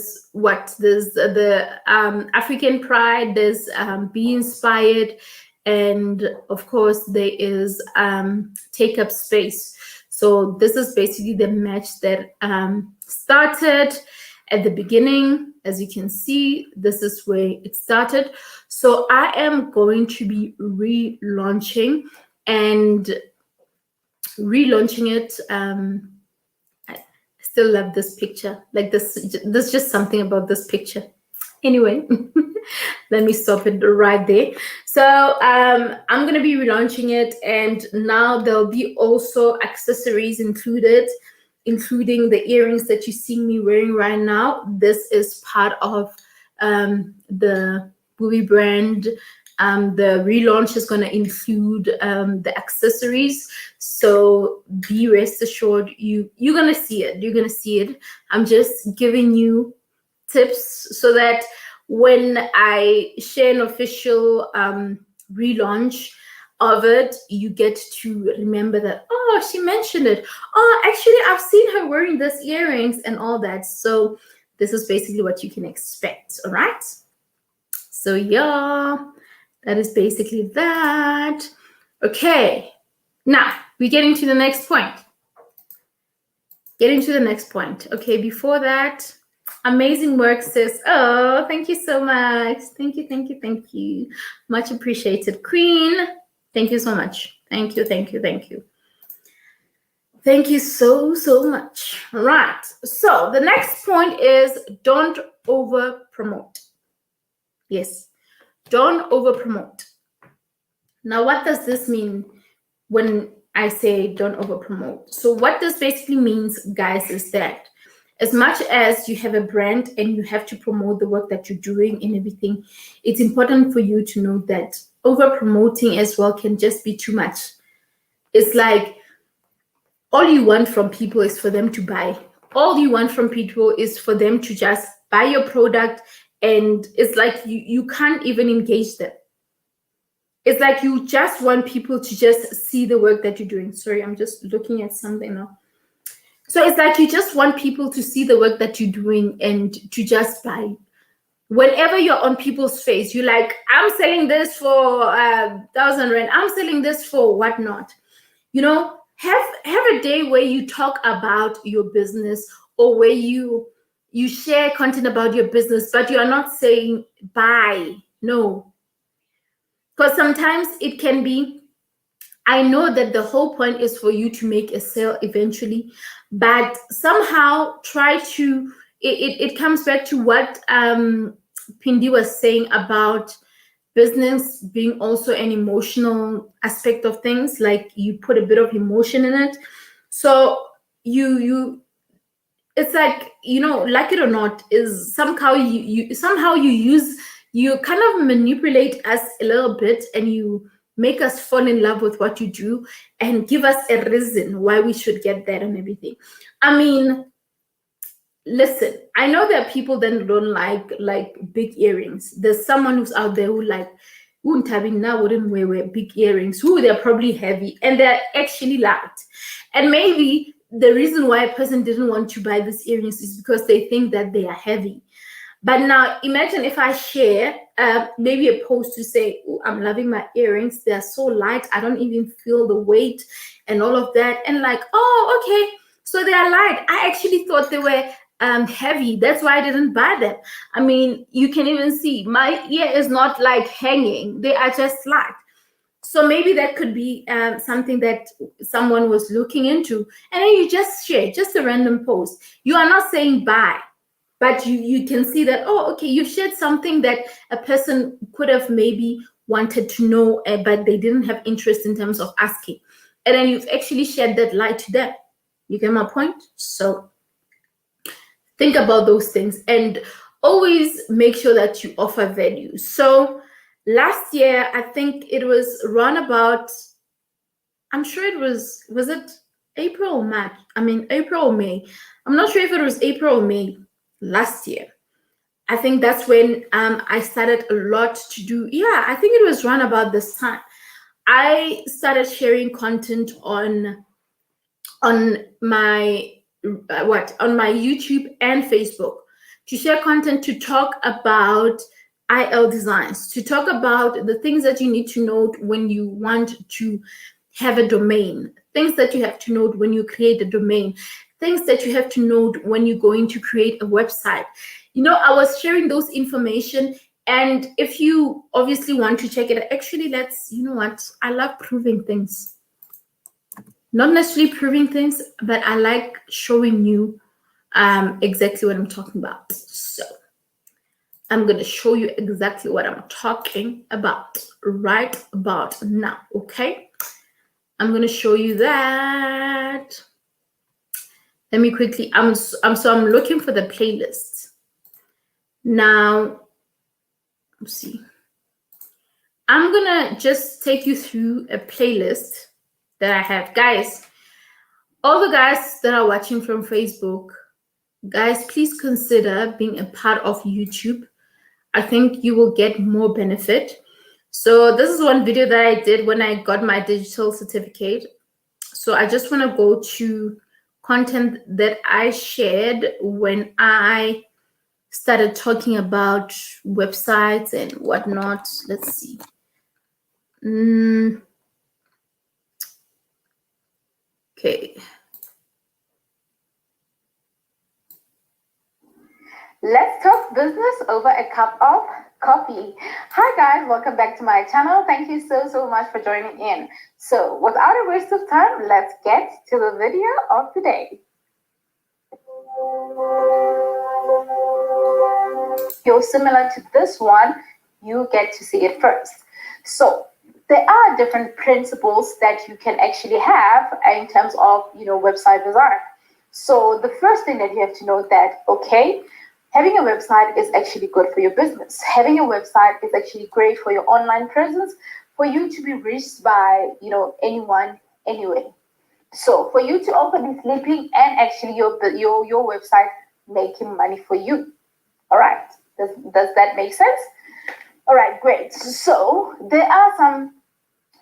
African pride. There's be inspired, and of course there is take up space. So this is basically the match that started at the beginning. As you can see, this is where it started. So I am going to be relaunching it. I still love this picture. Like there's just something about this picture. Anyway, let me stop it right there. So I'm gonna be relaunching it, and now there'll be also accessories included, including the earrings that you see me wearing right now. This is part of the Booby Brand. The relaunch is going to include the accessories. So be rest assured, you're going to see it. You're going to see it. I'm just giving you tips so that when I share an official relaunch of it, you get to remember that, oh, she mentioned it. Oh, actually, I've seen her wearing this earrings and all that. So this is basically what you can expect. All right. So yeah, that is basically that. Okay. Now we're getting to the next point. Okay. Before that, amazing work, sis. Oh, thank you so much. Thank you. Much appreciated, Queen. Thank you so much. Thank you. Thank you so much. Right. So the next point is don't over promote. Yes. Don't over promote. Now, what does this mean when I say don't over promote? So what this basically means, guys, is that as much as you have a brand and you have to promote the work that you're doing and everything, it's important for you to know that over promoting as well can just be too much. It's like all you want from people is for them to buy. All you want from people is for them to just buy your product, and it's like you can't even engage them. It's like you just want people to just see the work that you're doing. Sorry, I'm just looking at something now. So it's like you just want people to see the work that you're doing and to just buy. Whenever you're on people's face, you're like, I'm selling this for 1,000 rand. I'm selling this for whatnot. You know, have a day where you talk about your business, or where you share content about your business, but you are not saying buy. No. Because sometimes it can be, I know that the whole point is for you to make a sale eventually, but somehow try to, it comes back to what Pindi was saying about business being also an emotional aspect of things. Like you put a bit of emotion in it. So it's like, you know, like it or not, is somehow you kind of manipulate us a little bit, and you make us fall in love with what you do and give us a reason why we should get that and everything. I mean, listen, I know there are people that don't like big earrings. There's someone who's out there who wouldn't wear big earrings, who they're probably heavy and they're actually loud. And maybe the reason why a person didn't want to buy these earrings is because they think that they are heavy. But now imagine if I share maybe a post to say, "Oh, I'm loving my earrings. They're so light. I don't even feel the weight and all of that." And like, oh, okay, so they are light. I actually thought they were heavy. That's why I didn't buy them. I mean, you can even see my ear is not like hanging. They are just light. So maybe that could be something that someone was looking into. And then you just share, just a random post. You are not saying buy, but you can see that, oh, okay, you've shared something that a person could have maybe wanted to know, but they didn't have interest in terms of asking. And then you've actually shared that light to them. You get my point? So think about those things and always make sure that you offer value. So last year, I think it was run about, I'm sure it was it April or March? I mean, April or May. I'm not sure if it was April or May last year. I think that's when I started a lot to do. Yeah, I think it was run about this time. I started sharing content on my on my YouTube and Facebook, to share content, to talk about ILDESIGNS, to talk about the things that you need to know when you want to have a domain, things that you have to know when you create a domain, things that you have to know when you're going to create a website. You know, I was sharing those information. And if you obviously want to check it, actually, you know what? I love proving things. Not necessarily proving things, but I like showing you exactly what I'm talking about. So I'm going to show you exactly what I'm talking about right about now, okay? I'm going to show you that. Let me quickly, I'm looking for the playlist. Now, let's see. I'm going to just take you through a playlist that I have. Guys, all the guys that are watching from Facebook, guys, please consider being a part of YouTube. I think you will get more benefit. So this is one video that I did when I got my digital certificate. So I just want to go to content that I shared when I started talking about websites and whatnot. Let's see. Okay. Let's talk business over a cup of coffee. Hi guys, welcome back to my channel. Thank you so much for joining in. So without a waste of time, let's get to the video of the day. You're similar to this one, you get to see it first. So there are different principles that you can actually have in terms of, website design. So the first thing that you have to know that, okay, having a website is actually good for your business. Having a website is actually great for your online presence, for you to be reached by, anyone, anyway. So for you to also be sleeping and actually your website making money for you. All right. Does that make sense? All right, great. So there are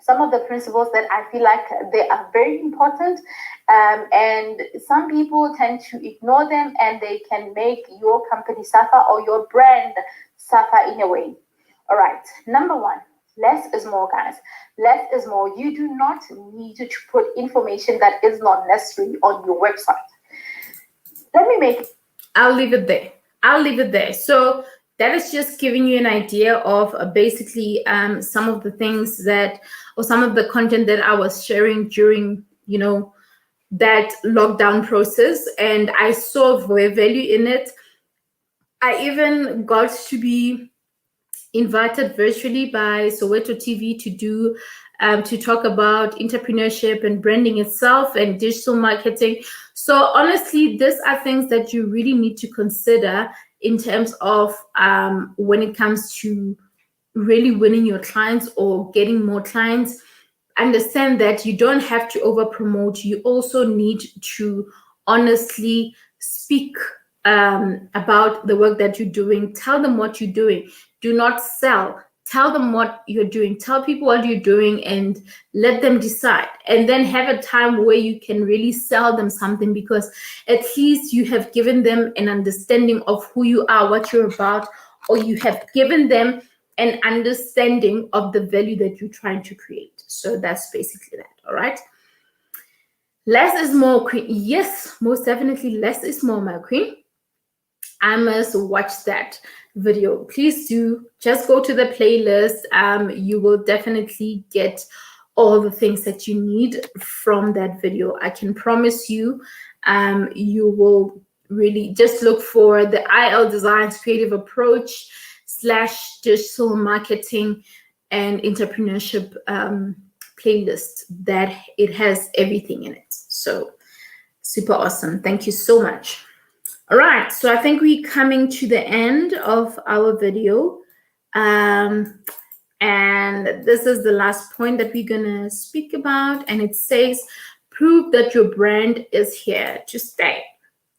some of the principles that I feel like they are very important, and some people tend to ignore them, and they can make your company suffer or your brand suffer in a way. All right, number one, less is more, guys. Less is more. You do not need to put information that is not necessary on your website. I'll leave it there. So that is just giving you an idea of basically some of the things or some of the content that I was sharing during, that lockdown process. And I saw value in it. I even got to be invited virtually by Soweto TV to talk about entrepreneurship and branding itself and digital marketing. So honestly, these are things that you really need to consider in terms of when it comes to really winning your clients or getting more clients. Understand that you don't have to over promote. You also need to honestly speak about the work that you're doing. Tell them what you're doing. Do not sell. Tell them what you're doing. Tell people what you're doing and let them decide. And then have a time where you can really sell them something, because at least you have given them an understanding of who you are, what you're about, or you have given them an understanding of the value that you're trying to create. So that's basically that. All right. Less is more, queen. Yes, most definitely less is more, my queen. I must watch that video. Please do just go to the playlist. You will definitely get all the things that you need from that video. I can promise you, you will really just look for the ILDESIGNS creative approach / digital marketing and entrepreneurship playlist. That it has everything in it. So super awesome. Thank you so much. All right, so I think we're coming to the end of our video. And this is the last point that we're gonna speak about. And it says, prove that your brand is here to stay.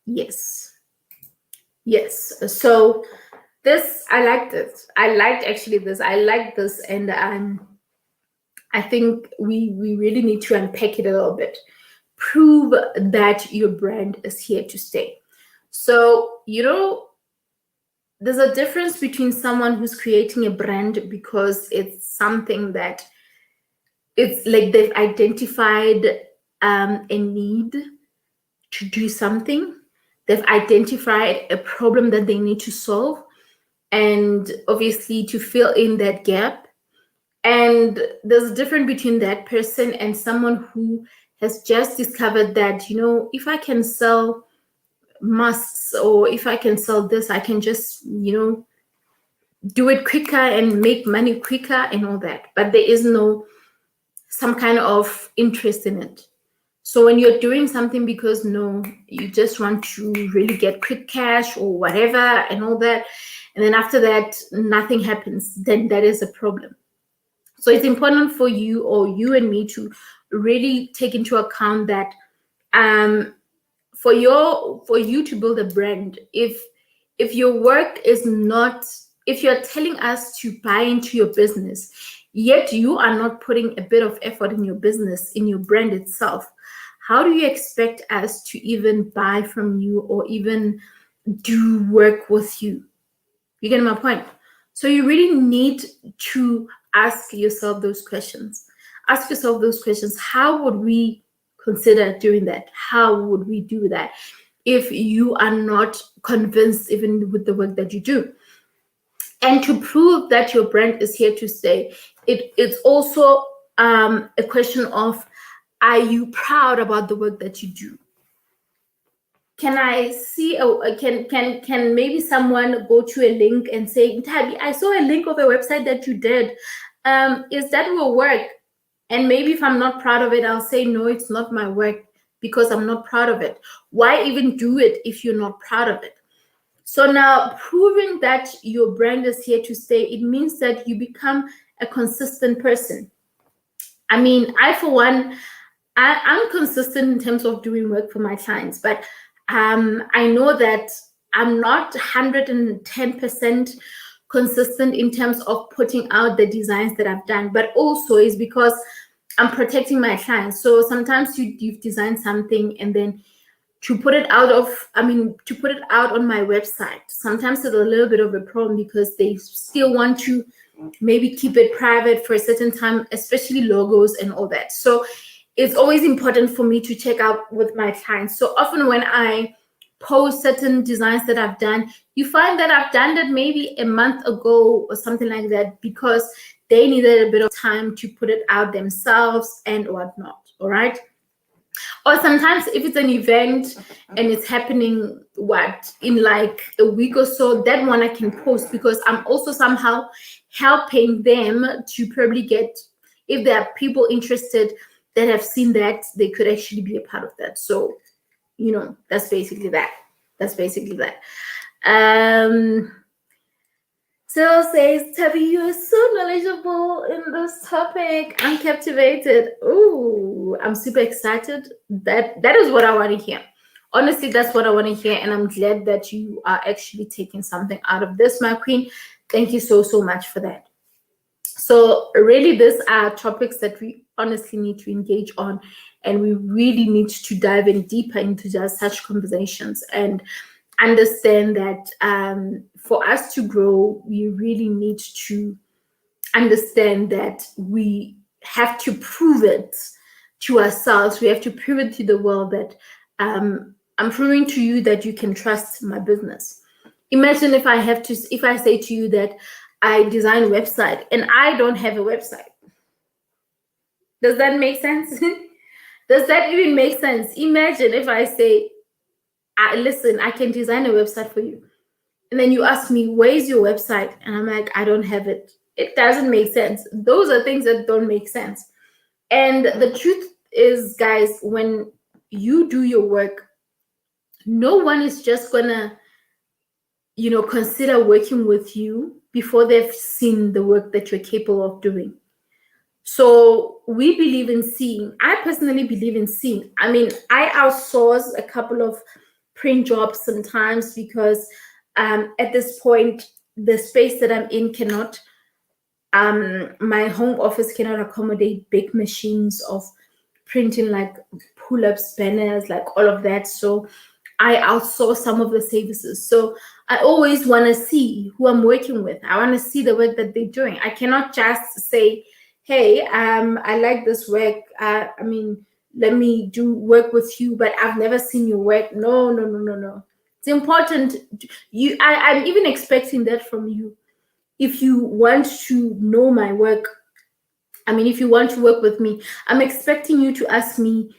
Yes. Yes, so this, I like this. I liked actually this. I like this. And I think we really need to unpack it a little bit. Prove that your brand is here to stay. So, there's a difference between someone who's creating a brand because it's something that it's like they've identified a need to do something. They've identified a problem that they need to solve, and obviously to fill in that gap. And there's a difference between that person and someone who has just discovered that, if I can sell masks, or if I can sell this, I can just do it quicker and make money quicker and all that, but there is no some kind of interest in it. So when you're doing something because you just want to really get quick cash or whatever and all that, and then after that nothing happens, then that is a problem. So it's important for you, or you and me, to really take into account that for you to build a brand, if your work is not, if you're telling us to buy into your business, yet you are not putting a bit of effort in your business, in your brand itself, how do you expect us to even buy from you or even do work with you? You get my point? So you really need to ask yourself those questions. Ask yourself those questions. How would we consider doing that? How would we do that if you are not convinced even with the work that you do? And to prove that your brand is here to stay, it's also a question of, are you proud about the work that you do? Can I see can maybe someone go to a link and say, Tabby, I saw a link of a website that you did. Is that your work? And maybe if I'm not proud of it, I'll say, no, it's not my work because I'm not proud of it. Why even do it if you're not proud of it? So now, proving that your brand is here to stay, it means that you become a consistent person. I mean, I, for one, I'm consistent in terms of doing work for my clients, but I know that I'm not 110% consistent in terms of putting out the designs that I've done, but also is because I'm protecting my clients. So sometimes you've designed something, and then to put it out on my website, sometimes it's a little bit of a problem because they still want to maybe keep it private for a certain time, especially logos and all that. So it's always important for me to check out with my clients. So often when I post certain designs that I've done, you find that I've done that maybe a month ago or something like that, because they needed a bit of time to put it out themselves and whatnot. All right. Or sometimes if it's an event and it's happening in like a week or so, that one I can post, because I'm also somehow helping them to probably get, if there are people interested that have seen that, they could actually be a part of that. So, that's basically that. So says, Tabby, you are so knowledgeable in this topic. I'm captivated. Ooh, I'm super excited. That is what I want to hear. Honestly, that's what I want to hear. And I'm glad that you are actually taking something out of this, my queen. Thank you so much for that. So really, these are topics that we honestly need to engage on, and we really need to dive in deeper into just such conversations and understand that for us to grow, we really need to understand that we have to prove it to ourselves. We have to prove it to the world that I'm proving to you that you can trust my business. Imagine if I say to you that I design a website and I don't have a website. Does that make sense? Does that even make sense? Imagine if I say, listen, I can design a website for you. And then you ask me, where's your website? And I'm like, I don't have it. It doesn't make sense. Those are things that don't make sense. And the truth is, guys, when you do your work, no one is just gonna, consider working with you before they've seen the work that you're capable of doing. So we believe in seeing. I personally believe in seeing. I mean, I outsource a couple of print jobs sometimes because at this point, the space that I'm in cannot, my home office cannot accommodate big machines of printing, like pull-ups, banners, like all of that. So I outsource some of the services. So I always want to see who I'm working with. I want to see the work that they're doing. I cannot just say, hey, I like this work. Let me do work with you, but I've never seen your work. No. It's important. I'm even expecting that from you. If you want to know my work, if you want to work with me, I'm expecting you to ask me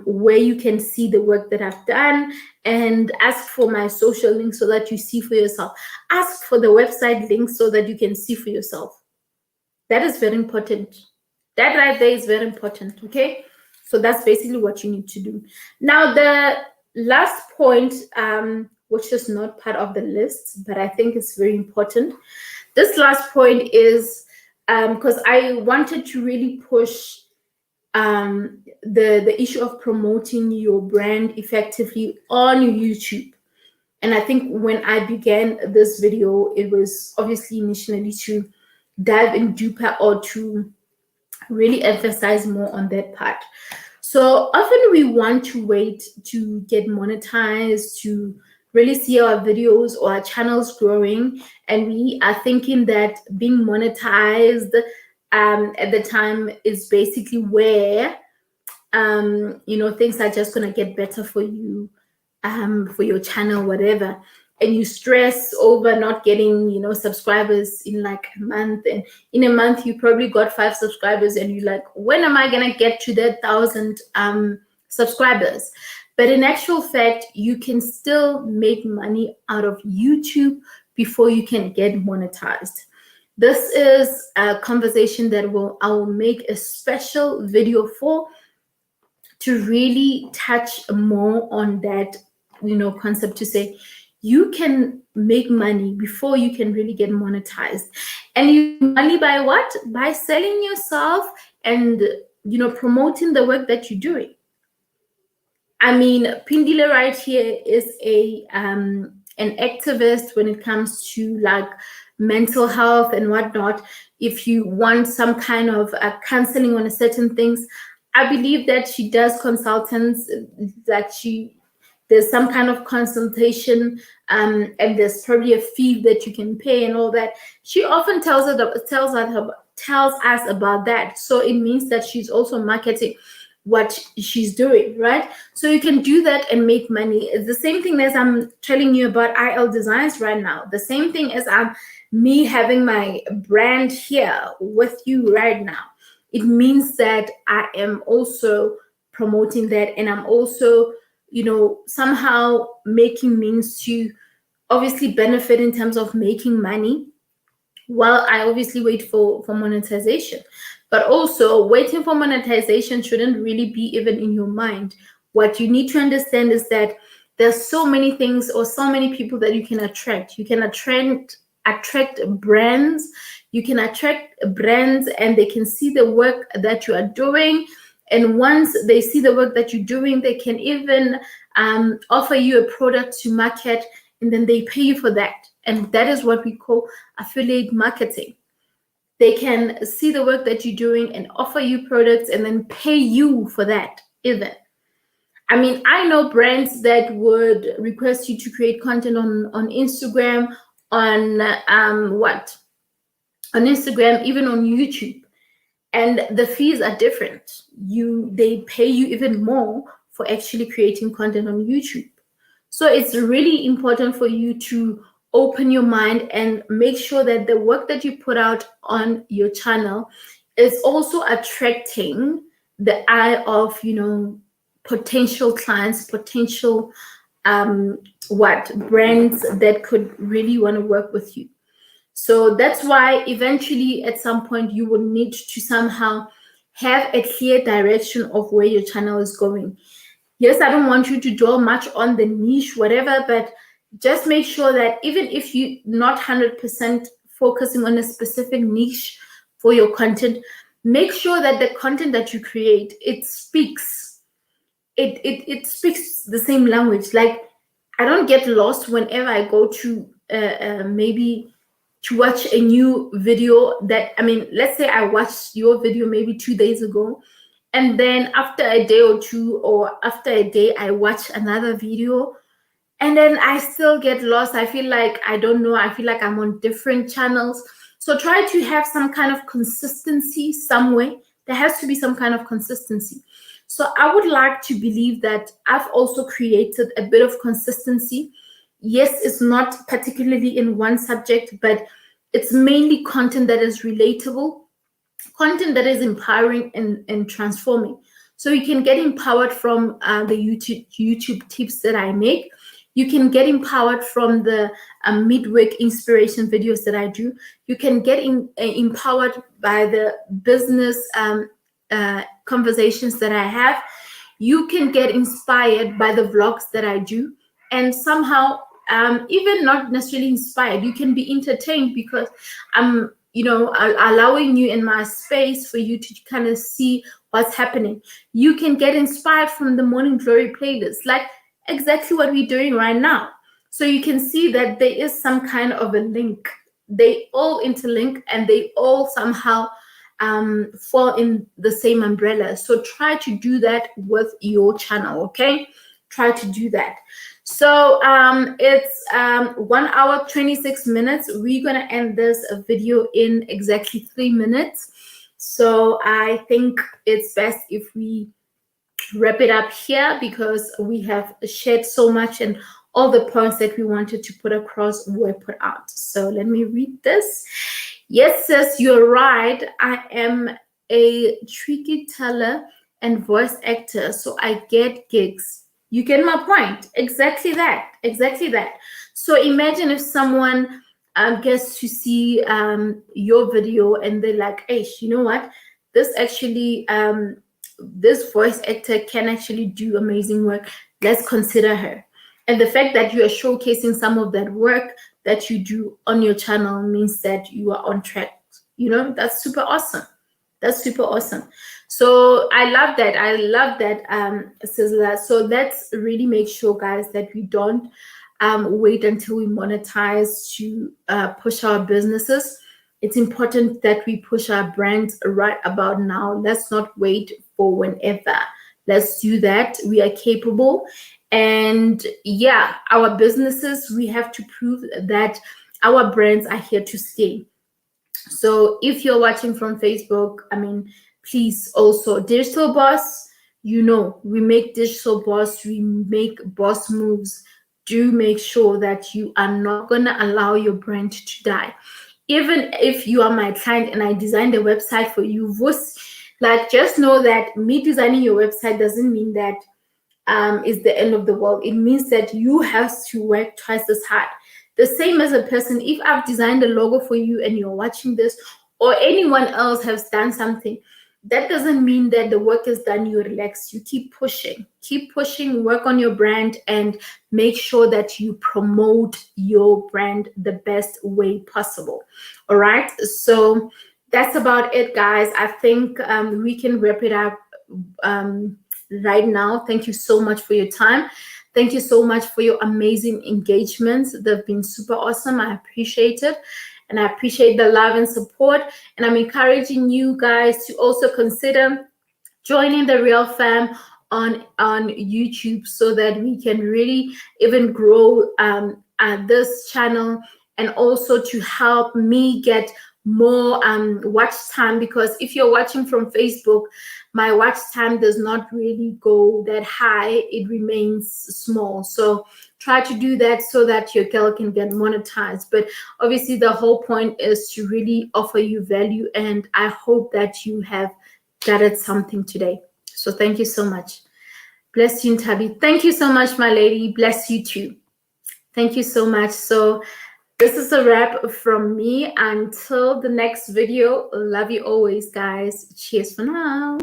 where you can see the work that I've done, and ask for my social link so that you see for yourself. Ask for the website link so that you can see for yourself. That is very important. That right there is very important, okay? So that's basically what you need to do. Now, the last point, which is not part of the list, but I think it's very important. This last point is because I wanted to really push the issue of promoting your brand effectively on YouTube. And I think when I began this video, it was obviously initially to dive in deeper or to really emphasize more on that part. So often we want to wait to get monetized, to really see our videos or our channels growing, and we are thinking that being monetized at the time is basically where things are just gonna get better for you, for your channel, whatever. And you stress over not getting, subscribers in like a month, and in a month you probably got 5 subscribers, and you're like, when am I gonna get to that 1,000 subscribers? But in actual fact, you can still make money out of YouTube before you can get monetized. This is a conversation that I will make a special video for, to really touch more on that, concept, to say you can make money before you can really get monetized. And you money by what? By selling yourself and promoting the work that you're doing. Pindile right here is an activist when it comes to like mental health and whatnot. If you want some kind of counseling on a certain things, I believe that she does consultants, that there's some kind of consultation, and there's probably a fee that you can pay and all that. She often tells us about that. So it means that she's also marketing what she's doing, right? So you can do that and make money. It's the same thing as I'm telling you about ILDESIGNS right now. The same thing as me having my brand here with you right now. It means that I am also promoting that, and I'm also, somehow making means to obviously benefit in terms of making money, while I obviously wait for monetization. But also, waiting for monetization shouldn't really be even in your mind. What you need to understand is that there's so many things or so many people that you can attract. You can attract brands. You can attract brands, and they can see the work that you are doing. And once they see the work that you're doing, they can even offer you a product to market, and then they pay you for that. And that is what we call affiliate marketing. They can see the work that you're doing and offer you products and then pay you for that even. I mean, I know brands that would request you to create content on Instagram, on on Instagram, even on YouTube, and the fees are different. They pay you even more for actually creating content on YouTube. So it's really important for you to open your mind and make sure that the work that you put out on your channel is also attracting the eye of, potential clients, potential brands that could really want to work with you. So that's why eventually at some point you will need to somehow have a clear direction of where your channel is going. Yes, I don't want you to dwell much on the niche, whatever, but just make sure that even if you're not 100% focusing on a specific niche for your content, make sure that the content that you create, it speaks the same language. Like, I don't get lost whenever I go to maybe to watch a new video that, I mean, let's say I watched your video maybe 2 days ago, and then after a day or two, or after a day, I watch another video, and then I still get lost. I feel like I don't know. I feel like I'm on different channels. So try to have some kind of consistency somewhere. There has to be some kind of consistency. So I would like to believe that I've also created a bit of consistency. Yes, it's not particularly in one subject, but it's mainly content that is relatable, content that is empowering and transforming. So you can get empowered from the YouTube tips that I make. You can get empowered from the midweek inspiration videos that I do. You can get empowered by the business conversations that I have. You can get inspired by the vlogs that I do, and somehow even not necessarily inspired, you can be entertained because I'm allowing you in my space for you to kind of see what's happening. You can get inspired from the Morning Glory playlist, like exactly what we're doing right now. So you can see that there is some kind of a link. They all interlink and they all somehow fall in the same umbrella. So try to do that with your channel, okay? Try to do that. So it's 1 hour 26 minutes. We're gonna end this video in exactly 3 minutes. So I think it's best if we wrap it up here, because we have shared so much and all the points that we wanted to put across were put out. So let me read this. Yes, sis, you're right. I am a tricky teller and voice actor, so I get gigs. You get my point. Exactly that. Exactly that. So imagine if someone gets to see your video and they're like, hey, you know what? This actually, this voice actor can actually do amazing work. Let's consider her. And the fact that you are showcasing some of that work that you do on your channel means that you are on track. That's super awesome. That's super awesome. So I love that. I love that, Sizzler. So let's really make sure, guys, that we don't wait until we monetize to push our businesses. It's important that we push our brands right about now. Let's not wait for whenever. Let's do that. We are capable. And yeah, our businesses, we have to prove that our brands are here to stay. So if you're watching from Facebook, I mean, please also, Digital Boss, we make Digital Boss, we make boss moves. Do make sure that you are not going to allow your brand to die. Even if you are my client and I designed a website for you, just know that me designing your website doesn't mean that is the end of the world. It means that you have to work twice as hard. The same as a person, if I've designed a logo for you and you're watching this, or anyone else has done something, that doesn't mean that the work is done, you relax. You keep pushing, work on your brand, and make sure that you promote your brand the best way possible. All right, so that's about it, guys. I think we can wrap it up right now. Thank you so much for your time. Thank you so much for your amazing engagements. They've been super awesome. I appreciate it. and I appreciate the love and support. And I'm encouraging you guys to also consider joining the Real Fam on YouTube, so that we can really even grow this channel, and also to help me get more watch time, because if you're watching from Facebook, my watch time does not really go that high, it remains small. So try to do that so that your girl can get monetized. But obviously the whole point is to really offer you value, and I hope that you have gathered something today. So thank you so much. Bless you, Ntabi. Thank you so much, my lady. Bless you too. Thank you so much. So this is a wrap from me. Until the next video, love you always, guys. Cheers for now.